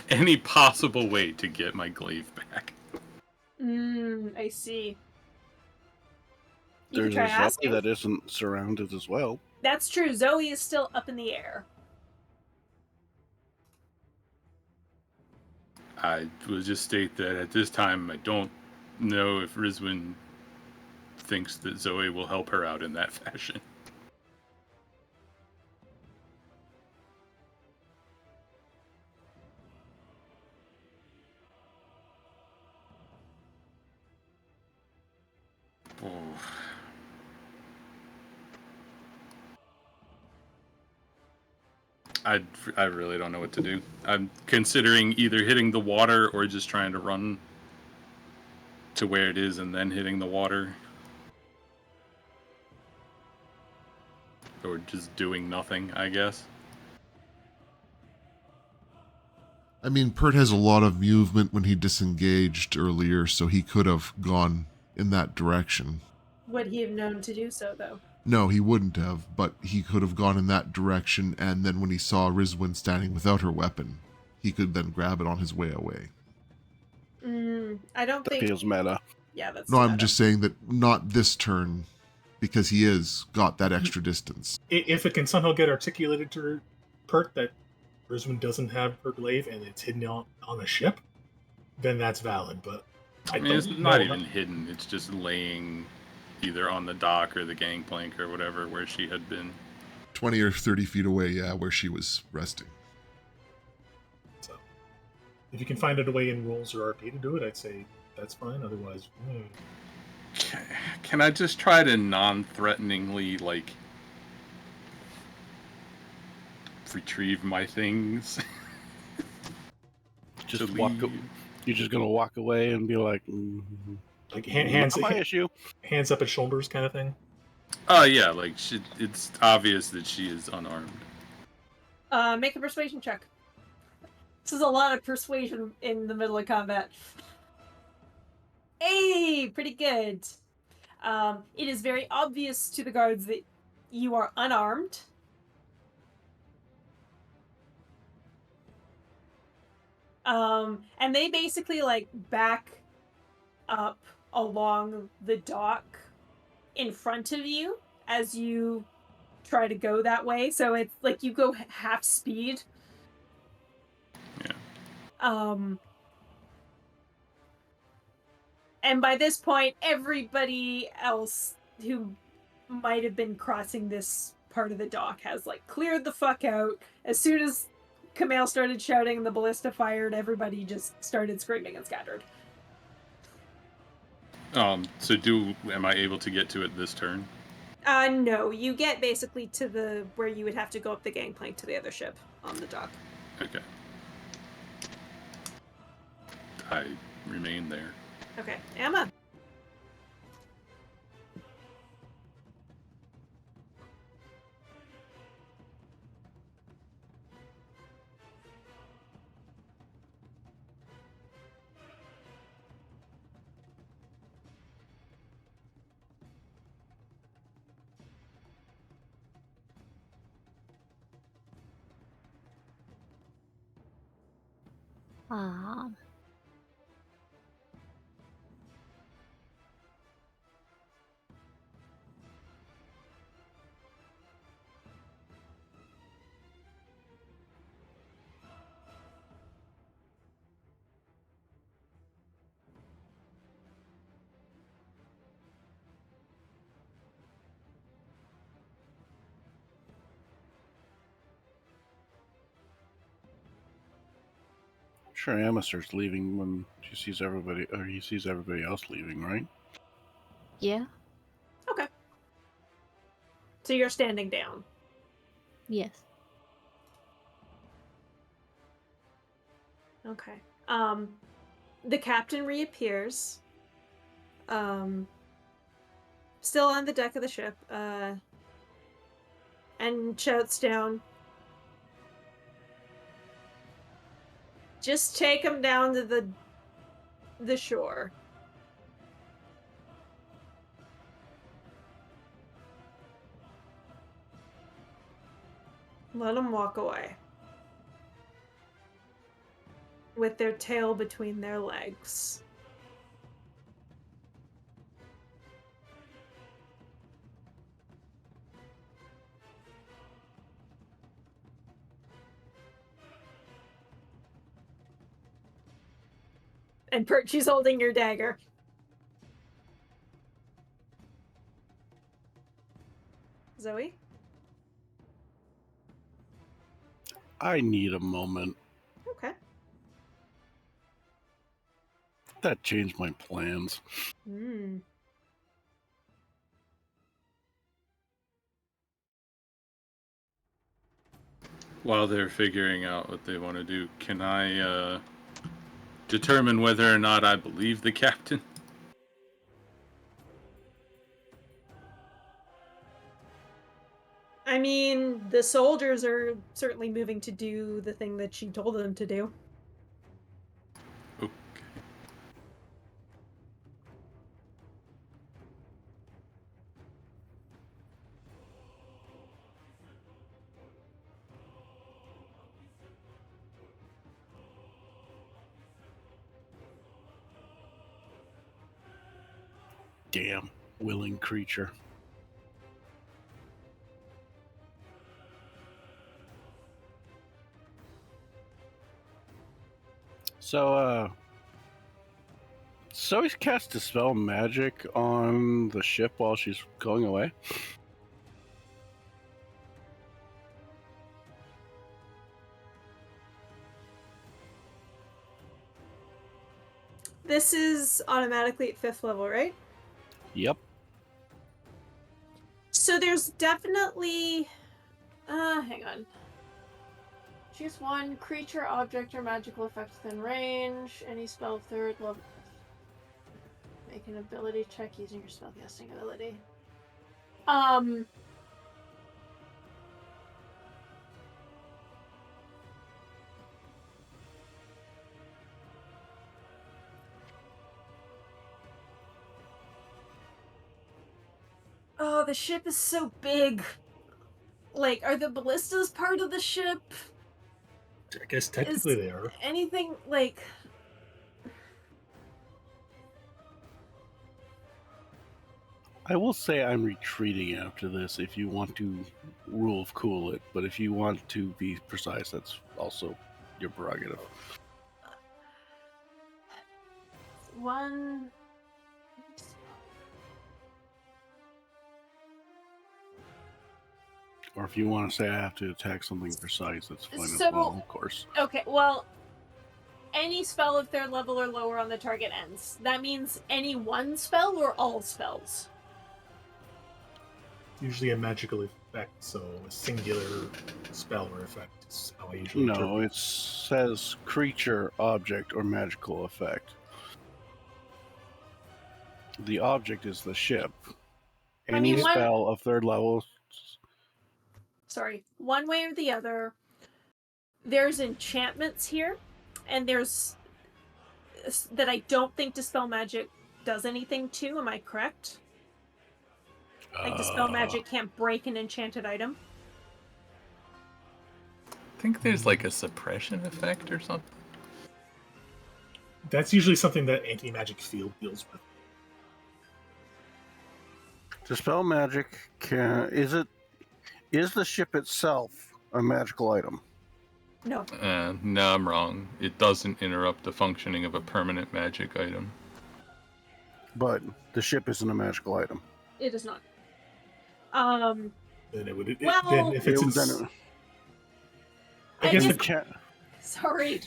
any possible way to get my glaive back? I see. You There's could try a zombie asking. that isn't surrounded as well. That's true. Zoe is still up in the air. I will just state that at this time, I don't know if Rizwin thinks that Zoe will help her out in that fashion. I really don't know what to do. I'm considering either hitting the water or just trying to run to where it is and then hitting the water. Or just doing nothing, I guess. I mean, Pert has a lot of movement when he disengaged earlier, so he could have gone in that direction. Would he have known to do so, though? No, he wouldn't have, but he could have gone in that direction, and then when he saw Rizwin standing without her weapon, he could then grab it on his way away. I don't That think. feels meta. Yeah, that's No, too I'm meta. just saying that not this turn, because he is got that extra distance. If it can somehow get articulated to Perk that Rizwin doesn't have her glaive and it's hidden on a ship, then that's valid. But I mean, it's don't not know. even hidden. It's just laying either on the dock or the gangplank or whatever where she had been. 20 or 30 feet away, yeah, where she was resting. So, if you can find a way in rolls or RP to do it, I'd say that's fine. Otherwise, Can I just try to non-threateningly, like, retrieve my things? Just To walk. leave? You're just gonna walk away and be like, like not my issue. hands up at shoulders kind of thing. Oh yeah, like it's obvious that she is unarmed. Make a persuasion check. This is a lot of persuasion in the middle of combat. Hey, pretty good. It is very obvious to the guards that you are unarmed. And they basically like back up along the dock in front of you as you try to go that way. So it's like you go half speed. Yeah. And by this point, everybody else who might have been crossing this part of the dock has like cleared the fuck out. As soon as Kamal started shouting and the ballista fired, everybody just started screaming and scattered. So am I able to get to it this turn? No, you get basically to the where you would have to go up the gangplank to the other ship on the dock. Okay. I remain there. Okay, Emma. Ah. Sure, Emma starts leaving when she sees everybody, or he sees everybody else leaving, right? Yeah. Okay. So you're standing down. Yes. Okay. The captain reappears. Still on the deck of the ship, and shouts down, "Just take him down to the shore." Let them walk away. With their tail between their legs. And Perchy's holding your dagger. Zoe? I need a moment. Okay. That changed my plans. While they're figuring out what they want to do, can I determine whether or not I believe the captain? I mean, the soldiers are certainly moving to do the thing that she told them to do. Okay. Damn willing creature. So, Zoe cast Dispel Magic on the ship while she's going away. This is automatically at 5th level, right? Yep. So there's definitely... hang on. Choose one creature, object, or magical effect within range. Any spell of 3rd level. Make an ability check using your spellcasting ability. Oh, the ship is so big. Like, are the ballistas part of the ship? I guess technically they are. Anything, like... I will say I'm retreating after this if you want to rule of cool it, but if you want to be precise, that's also your prerogative. One... Or if you want to say I have to attack something precise, that's fine as So- well, of course. Okay, well... Any spell of 3rd level or lower on the target ends. That means any one spell or all spells? Usually a magical effect, so a singular spell or effect is how I usually No, interpret. it says creature, object, or magical effect. The object is the ship. I Any mean, one- spell of 3rd level. Sorry, one way or the other, there's enchantments here, and there's that I don't think Dispel Magic does anything to, am I correct? Like, Dispel Magic can't break an enchanted item? I think there's like a suppression effect or something. That's usually something that anti-magic field deals with. Dispel magic can is the ship itself a magical item? No. No, I'm wrong. It doesn't interrupt the functioning of a permanent magic item. But the ship isn't a magical item. It is not. Then it would. Well- Then if it's It- in, then- I guess guess- the- Cha- Sorry.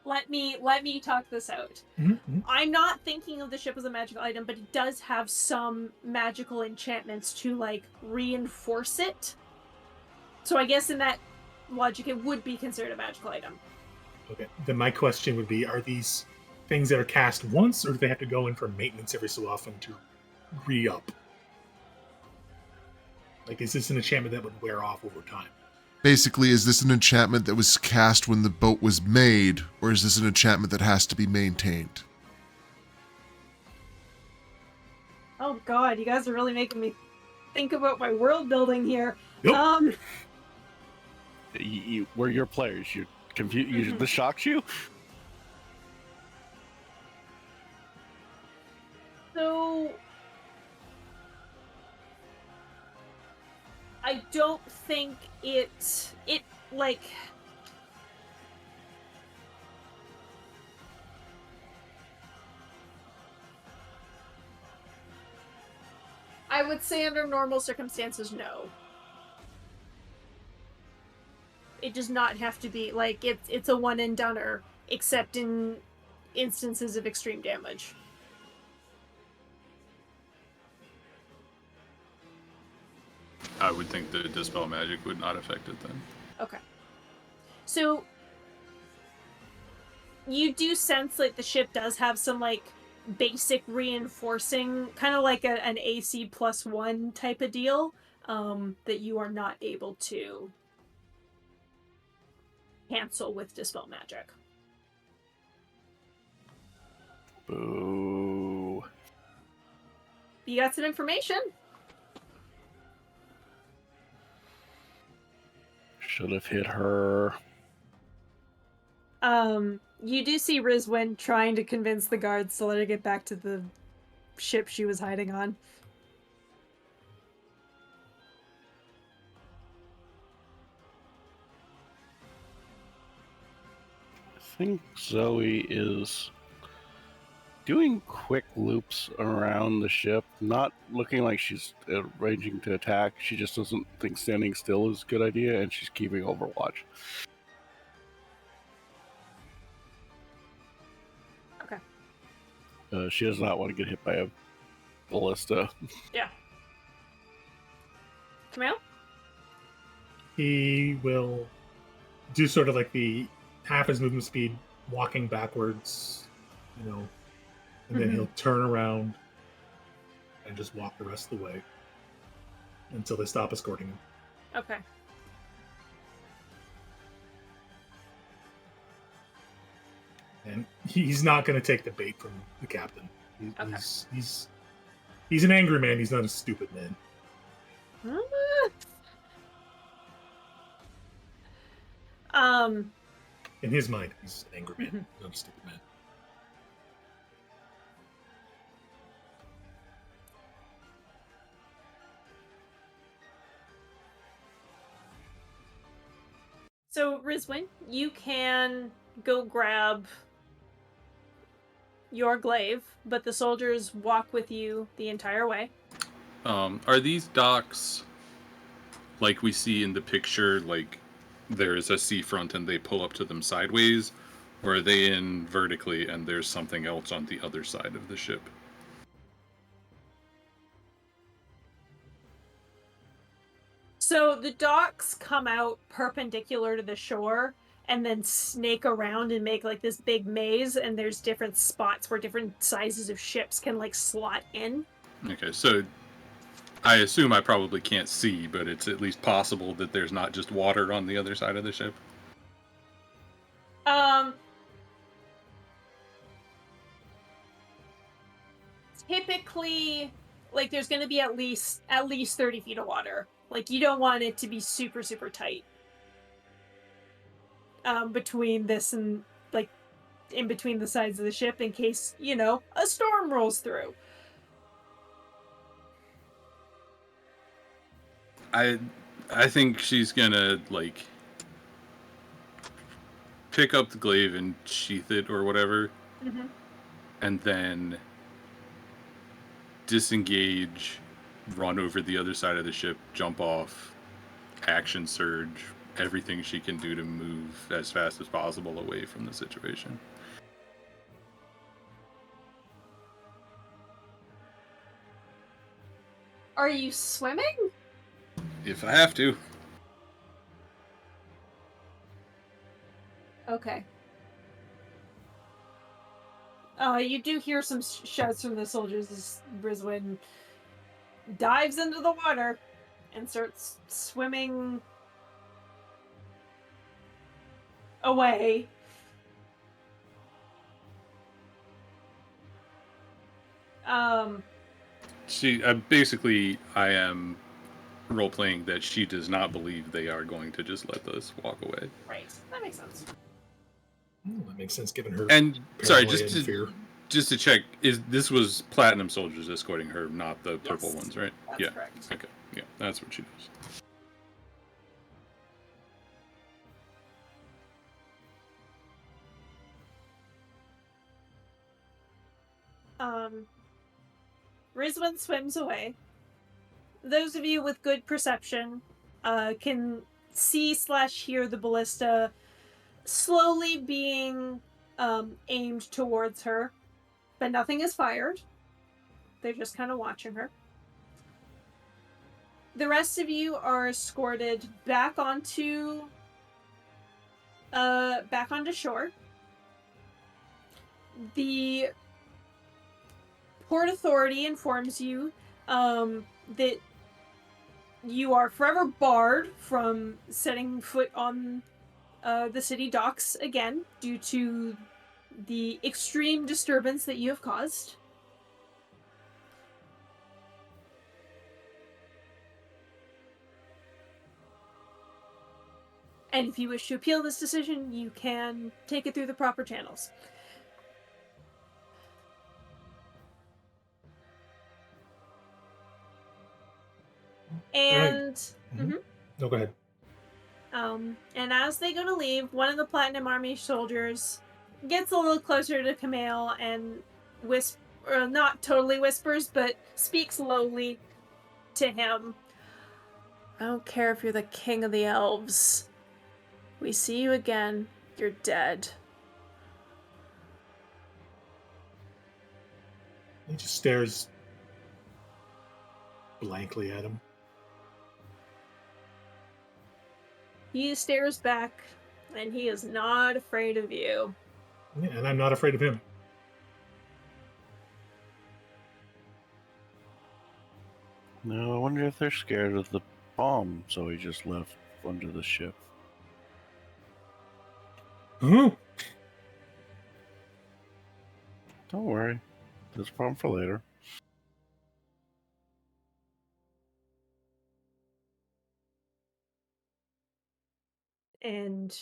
Let me talk this out. Mhm. I'm not thinking of the ship as a magical item, but it does have some magical enchantments to, like, reinforce it. So I guess in that logic, it would be considered a magical item. Okay. Then my question would be: are these things that are cast once, or do they have to go in for maintenance every so often to re-up? Like, is this an enchantment that would wear off over time? Basically, is this an enchantment that was cast when the boat was made, or is this an enchantment that has to be maintained? Oh god, you guys are really making me think about my world building here. Yep. we're your players. You're confused. Mhm. This shocks you? So I don't think it like I would say under normal circumstances, no. It does not have to be like it's a one and doneer, except in instances of extreme damage. I would think the Dispel Magic would not affect it then. Okay. So you do sense like the ship does have some like basic reinforcing, kind of like an AC +1 type of deal, that you are not able to cancel with Dispel Magic. Boo. You got some information? Should have hit her. You do see Rizwin trying to convince the guards to let her get back to the ship she was hiding on. I think Zoe is doing quick loops around the ship, not looking like she's arranging to attack. She just doesn't think standing still is a good idea, and she's keeping overwatch. Okay. She does not want to get hit by a ballista. Yeah. Camille? He will do sort of like the half his movement speed, walking backwards, and then he'll turn around and just walk the rest of the way until they stop escorting him. Okay. And he's not going to take the bait from the captain. Okay. He's an angry man. He's not a stupid man. In his mind, he's an angry man, not a stupid man. So, Rizwin, you can go grab your glaive, but the soldiers walk with you the entire way. Are these docks like we see in the picture, like there's a seafront and they pull up to them sideways? Or are they in vertically and there's something else on the other side of the ship? So the docks come out perpendicular to the shore and then snake around and make like this big maze, and there's different spots where different sizes of ships can like slot in. Okay, so I assume I probably can't see, but it's at least possible that there's not just water on the other side of the ship. Typically, like there's going to be at least 30 feet of water. Like you don't want it to be super tight. Between this and like in between the sides of the ship in case, a storm rolls through. I think she's gonna like pick up the glaive and sheath it or whatever, and then disengage, run over the other side of the ship, jump off, action surge, everything she can do to move as fast as possible away from the situation. Are you swimming? If I have to. Okay. You do hear some shouts from the soldiers as Rizwin dives into the water and starts swimming away. I am role-playing that she does not believe they are going to just let us walk away. Right. That makes sense. That makes sense given her And sorry, fear. Just to check, this was Platinum soldiers escorting her, not the purple ones, right? That's correct. Okay. Yeah, that's what she does. Rizwin swims away. Those of you with good perception can see/hear the ballista slowly being aimed towards her, but nothing is fired. They're just kind of watching her. The rest of you are escorted back onto shore. The Port Authority informs you that you are forever barred from setting foot on the city docks again due to the extreme disturbance that you have caused. And if you wish to appeal this decision, you can take it through the proper channels. And No, go ahead. And as they go to leave, one of the Platinum Army soldiers gets a little closer to Camille and not totally whispers, but speaks lowly to him. I don't care if you're the king of the elves. We see you again, you're dead. He just stares blankly at him. He stares back, and he is not afraid of you. Yeah, and I'm not afraid of him. No, I wonder if they're scared of the bomb Zoe just left under the ship. Huh? Don't worry. There's a problem for later. And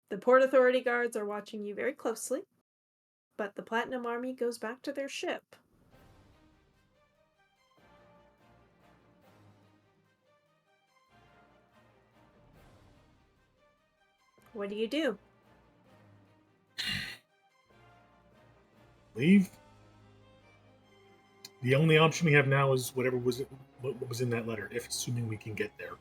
the Port Authority guards are watching you very closely, but the Platinum Army goes back to their ship. What do you do? Leave. The only option we have now is what was in that letter, if assuming we can get there.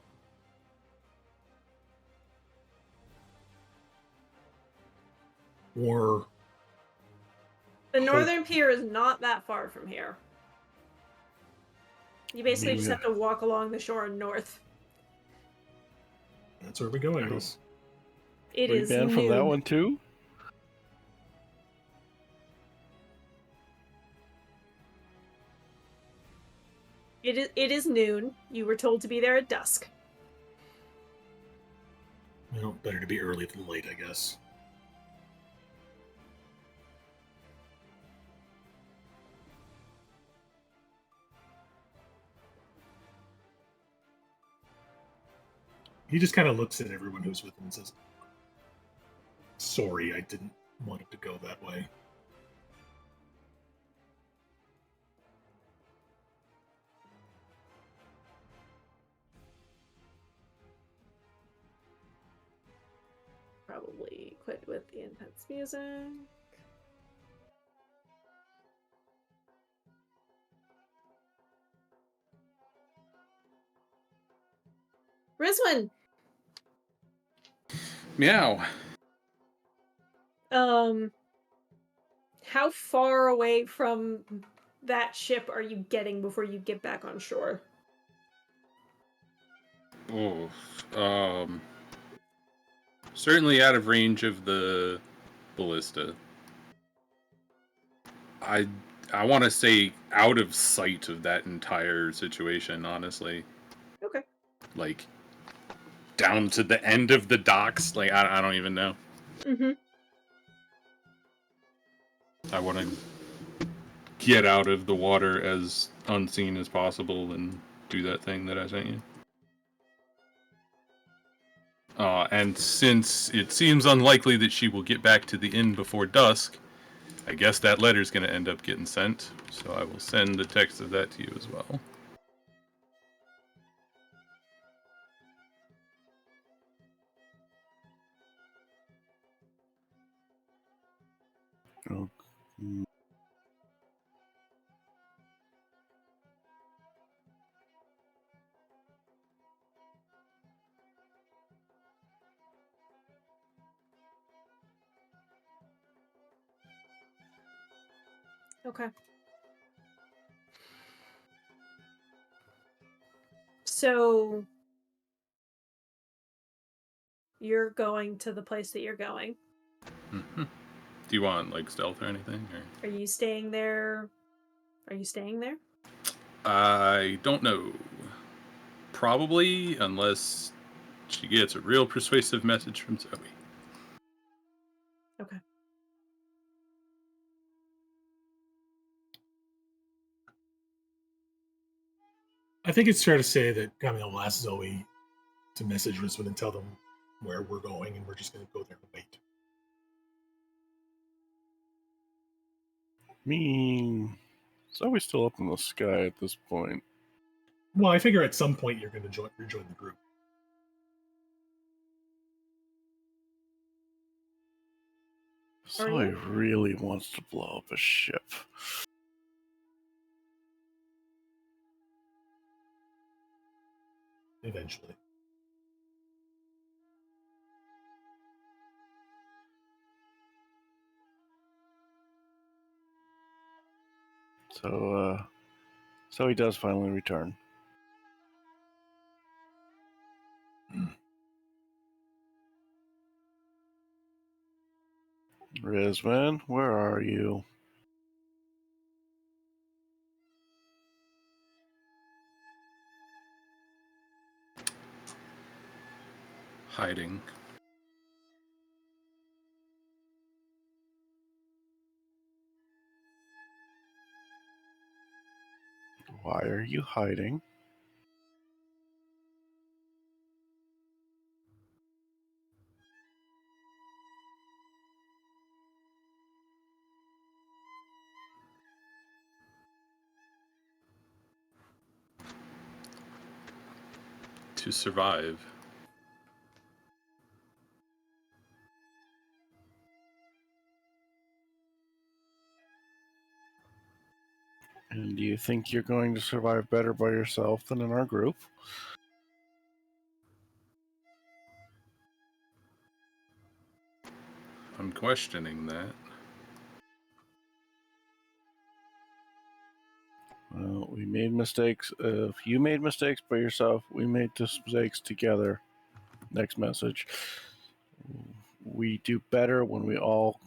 Or The northern pier is not that far from here. You basically just have to walk along the shore north. That's where we go, I guess. It Were you is banned from that noon. one too? It is noon. You were told to be there at dusk. Well, better to be early than late, I guess. He just kind of looks at everyone who's with him and says, "Sorry, I didn't want it to go that way." Probably quit with the intense music. Rizwin! Meow. How far away from that ship are you getting before you get back on shore? Oh, certainly out of range of the ballista. I want to say out of sight of that entire situation, honestly. Okay. Like, down to the end of the docks. Like, I don't even know. Mm-hmm. I want to get out of the water as unseen as possible and do that thing that I sent you. And since it seems unlikely that she will get back to the inn before dusk, I guess that letter's going to end up getting sent. So I will send the text of that to you as well. Oh. Okay. So you're going to the place that you're going. Mm-hmm. Do you want, like, stealth or anything? Or? Are you staying there? Are you staying there? I don't know. Probably, unless she gets a real persuasive message from Zoe. Okay. I think it's fair to say that Camille will ask Zoe to message Rizwin and tell them where we're going, and we're just going to go there and wait. I mean, it's always still up in the sky at this point. Well, I figure at some point you're going to rejoin the group. So he really wants to blow up a ship. Eventually. So he does finally return. Rizwan, where are you? Hiding. Why are you hiding? To survive. And do you think you're going to survive better by yourself than in our group? I'm questioning that. Well, we made mistakes. If you made mistakes by yourself, we made mistakes together. Next message. We do better when we all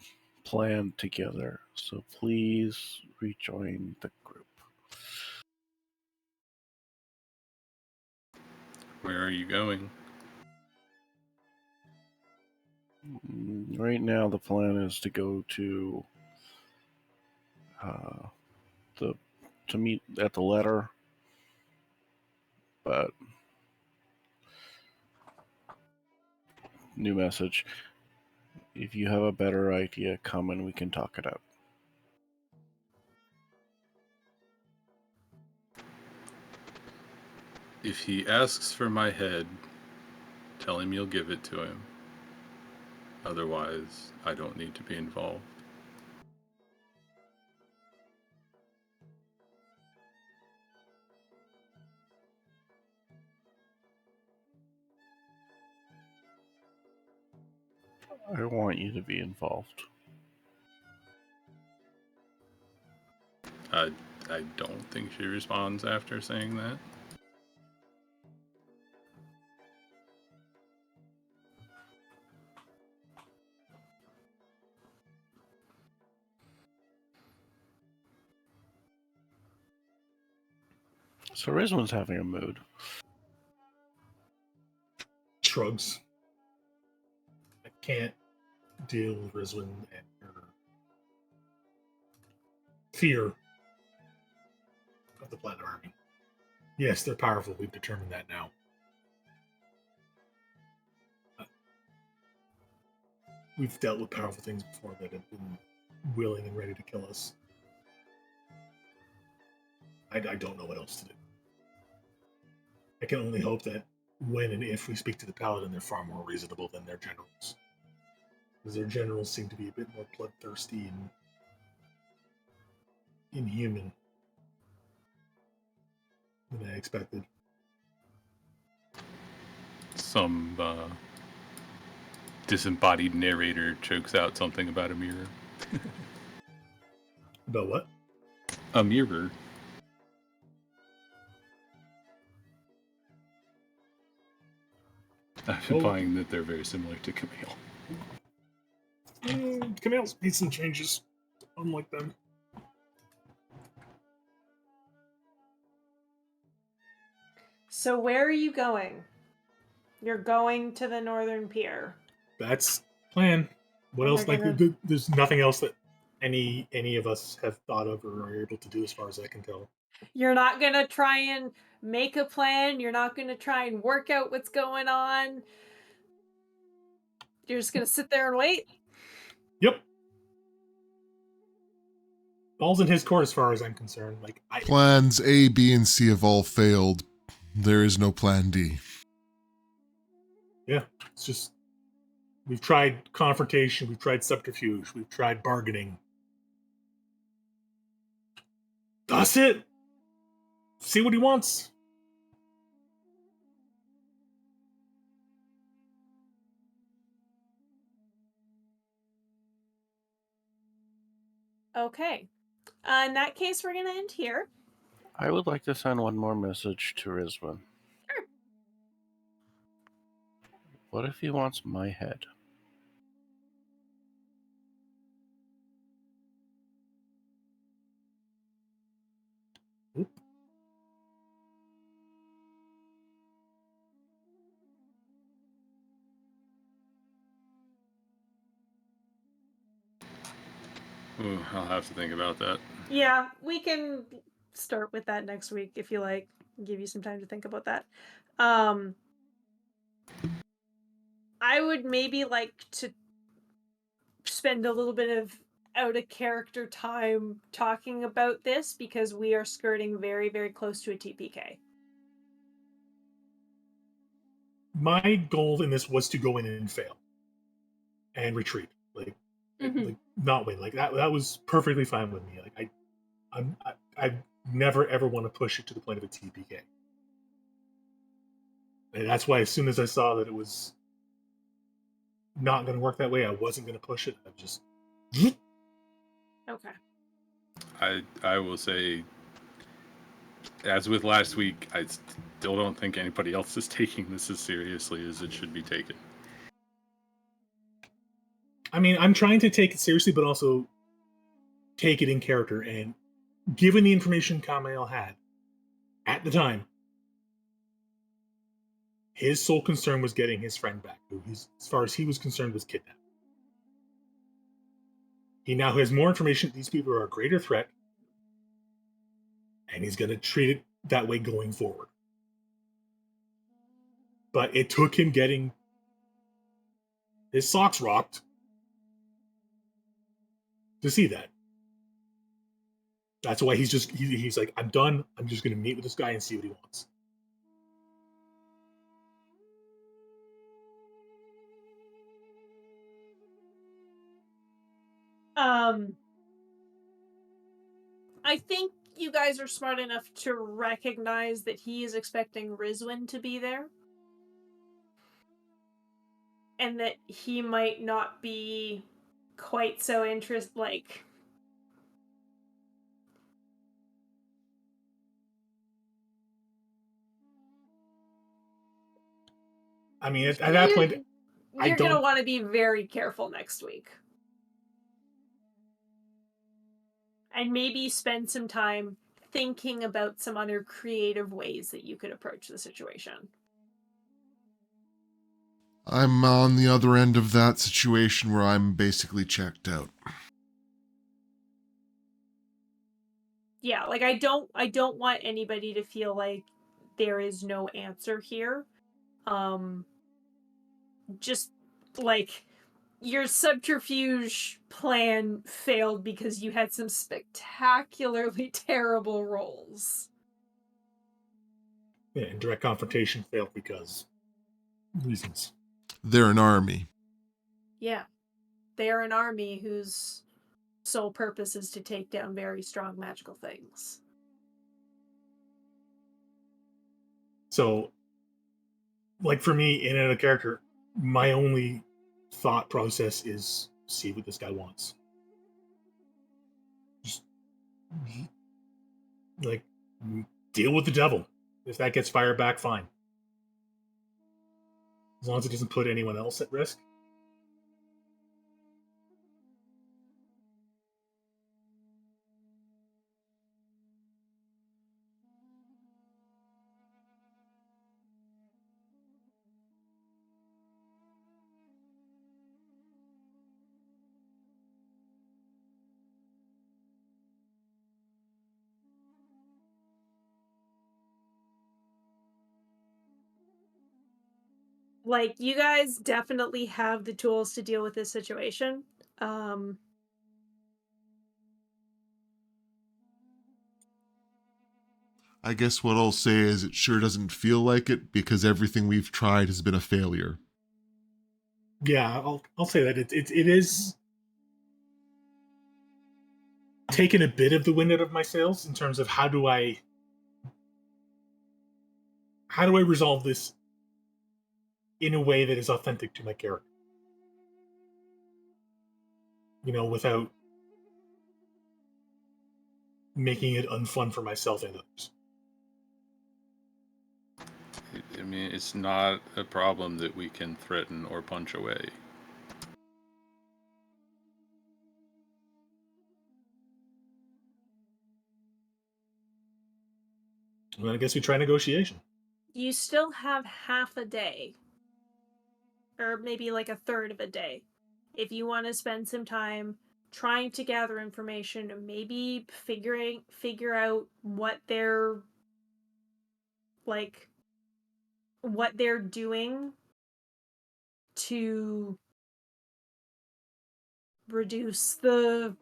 plan together. So please rejoin the group. Where are you going? Right now, the plan is to go to to meet at the letter, but new message. If you have a better idea, come and we can talk it out. If he asks for my head, tell him you'll give it to him. Otherwise, I don't need to be involved. I want you to be involved. I don't think she responds after saying that. So Rizwan's having a mood. Shrugs. I can't deal with Rizwan and her fear of the Platinum Army. Yes, they're powerful. We've determined that now. We've dealt with powerful things before that have been willing and ready to kill us. I don't know what else to do. I can only hope that when and if we speak to the Paladin, they're far more reasonable than their generals. Because their generals seem to be a bit more bloodthirsty and inhuman than I expected. Some disembodied narrator chokes out something about a mirror. About what? A mirror. I'm implying that they're very similar to Camille. Camille's made some changes, unlike them. So where are you going? You're going to the Northern Pier. That's plan. What And else? they're Like, gonna- there's nothing else that any of us have thought of or are able to do, as far as I can tell. You're not gonna try and make a plan. You're not gonna try and work out what's going on. You're just gonna sit there and wait? Yep. Ball's in his court as far as I'm concerned. Like, Plans A, B, and C have all failed. There is no plan D. yeah, it's just we've tried confrontation, we've tried subterfuge, we've tried bargaining. That's it. See what he wants. Okay. In that case, we're gonna end here. I would like to send one more message to Rizwan. Sure. What if he wants my head? Oop. Ooh, I'll have to think about that. Yeah, we can start with that next week if you like. Give you some time to think about that. I would maybe like to spend a little bit of out of character time talking about this because we are skirting very, very close to a TPK. My goal in this was to go in and fail and retreat. Like, like not win. Like that was perfectly fine with me. Like I never ever want to push it to the point of a TPK. And that's why as soon as I saw that it was not going to work that way, I wasn't going to push it. I just Okay. I will say, as with last week, I still don't think anybody else is taking this as seriously as it should be taken. I mean, I'm trying to take it seriously, but also take it in character. And given the information Kamael had at the time, his sole concern was getting his friend back, who he's, as far as he was concerned, was kidnapped. He now has more information. These people are a greater threat, and he's going to treat it that way going forward. But it took him getting his socks rocked to see that. That's why he's like, I'm done. I'm just going to meet with this guy and see what he wants. I think you guys are smart enough to recognize that he is expecting Rizwan to be there. And that he might not be quite so like I mean, at that point, you're going to want to be very careful next week. And maybe spend some time thinking about some other creative ways that you could approach the situation. I'm on the other end of that situation where I'm basically checked out. Yeah, like I don't want anybody to feel like there is no answer here. Just like your subterfuge plan failed because you had some spectacularly terrible rolls. Yeah, and direct confrontation failed because reasons. They're an army. Yeah. They're an army whose sole purpose is to take down very strong magical things. So, like for me, in a character, my only thought process is see what this guy wants. Just like deal with the devil. If that gets fired back, fine. As long as it doesn't put anyone else at risk. Like, you guys definitely have the tools to deal with this situation. I guess what I'll say is it sure doesn't feel like it because everything we've tried has been a failure. Yeah, I'll say that it is taken a bit of the wind out of my sails in terms of how do I resolve this in a way that is authentic to my character, without making it unfun for myself and others. I mean, it's not a problem that we can threaten or punch away. Well, I guess we try negotiation. You still have half a day, or maybe like a third of a day, if you want to spend some time trying to gather information and maybe figure out like what they're doing to reduce the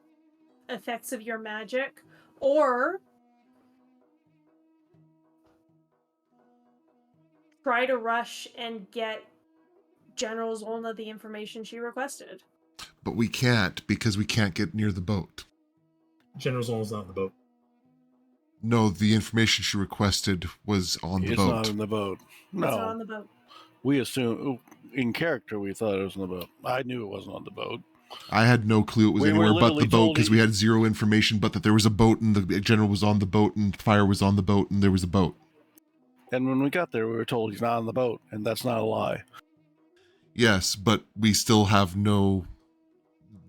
effects of your magic, or try to rush and get General Zolna the information she requested. But we can't because we can't get near the boat. General Zolna's not on the boat. No, the information she requested was on the It's boat. not in the boat. It's not No, on the boat. we assume in character we thought it was on the boat. I knew it wasn't on the boat. I had no clue it was We were anywhere but the literally boat told because we had zero information, but that there was a boat and the general was on the boat and fire was on the boat and there was a boat. And when we got there, we were told he's not on the boat, and that's not a lie. Yes, but we still have no.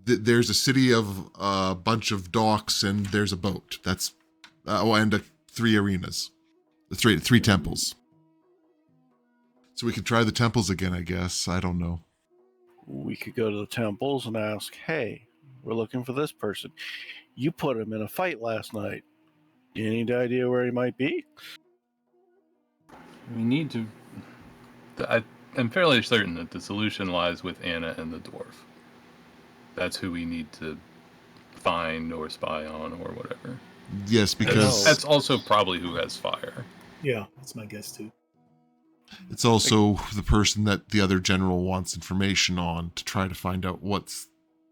There's a city of a bunch of docks and there's a boat. That's and 3 arenas, three temples. So we could try the temples again, I guess. I don't know. We could go to the temples and ask, hey, we're looking for this person. You put him in a fight last night. Any idea where he might be? We need to. I'm fairly certain that the solution lies with Anna and the dwarf. That's who we need to find or spy on or whatever. Yes, because That's also probably who has fire. Yeah, that's my guess too. it's also the person that the other general wants information on to try to find out what's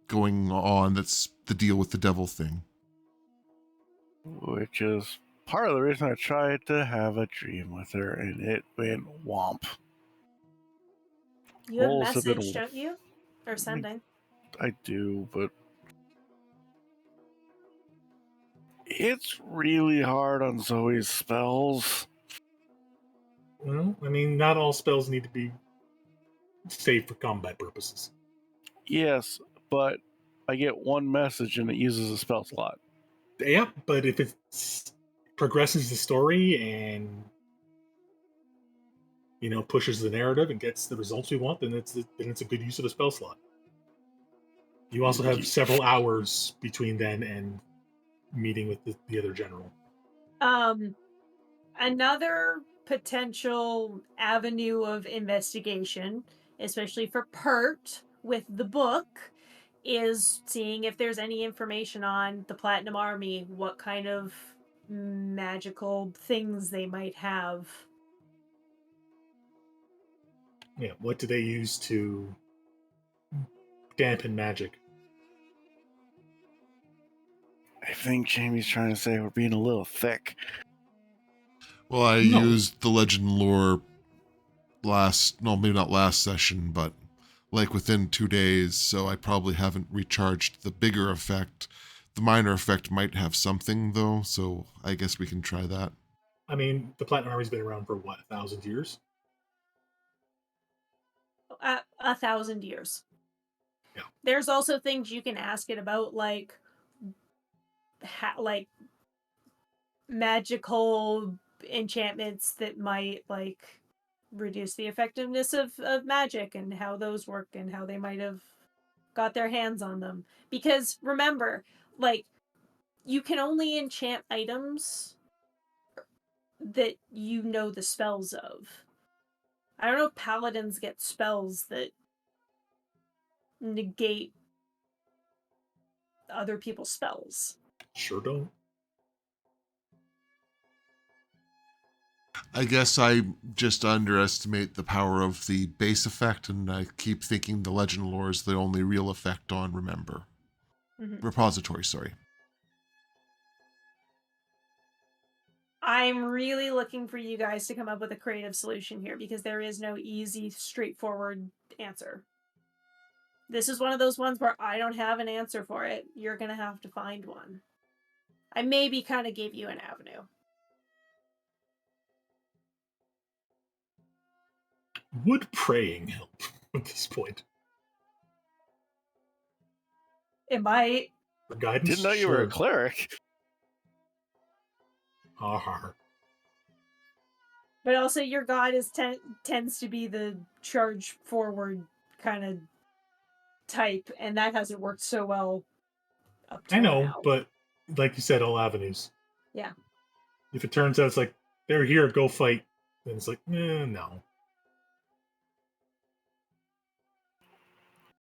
going on. That's the deal with the devil thing. Which is part of the reason I tried to have a dream with her, and it went womp. You have Rolls have been- message, don't you? Or sending. I do, but it's really hard on Zoe's spells. Well, I mean, not all spells need to be saved for combat purposes. Yes, but I get one message and it uses a spell slot. Yeah, but if it progresses the story and pushes the narrative and gets the results we want, then it's a good use of a spell slot. You also have several hours between then and meeting with the other general. Another potential avenue of investigation, especially for Pert with the book, is seeing if there's any information on the Platinum Army, what kind of magical things they might have. Yeah, what do they use to dampen magic? I think Jamie's trying to say we're being a little thick. Well, I No. used the legend lore maybe not last session, but like within 2 days, so I probably haven't recharged the bigger effect. The minor effect might have something, though, so I guess we can try that. I mean, the Platinum Army's been around for, 1,000 years? 1,000 years. Yeah. There's also things you can ask it about, like magical enchantments that might reduce the effectiveness of magic and how those work and how they might have got their hands on them. Because remember, you can only enchant items that you know the spells of. I don't know if paladins get spells that negate other people's spells. Sure don't. I guess I just underestimate the power of the base effect, and I keep thinking the legend lore is the only real effect on Remember. Repository, sorry. I'm really looking for you guys to come up with a creative solution here because there is no easy, straightforward answer. This is one of those ones where I don't have an answer for it. You're going to have to find one. I maybe kind of gave you an avenue. Would praying help at this point? It might. For guidance? Didn't know you were a cleric. Sure. But also, your god tends to be the charge forward kind of type, and that hasn't worked so well up till I know, now. but like you said, all avenues. Yeah. If it turns out it's like, they're here, go fight, then it's like, no.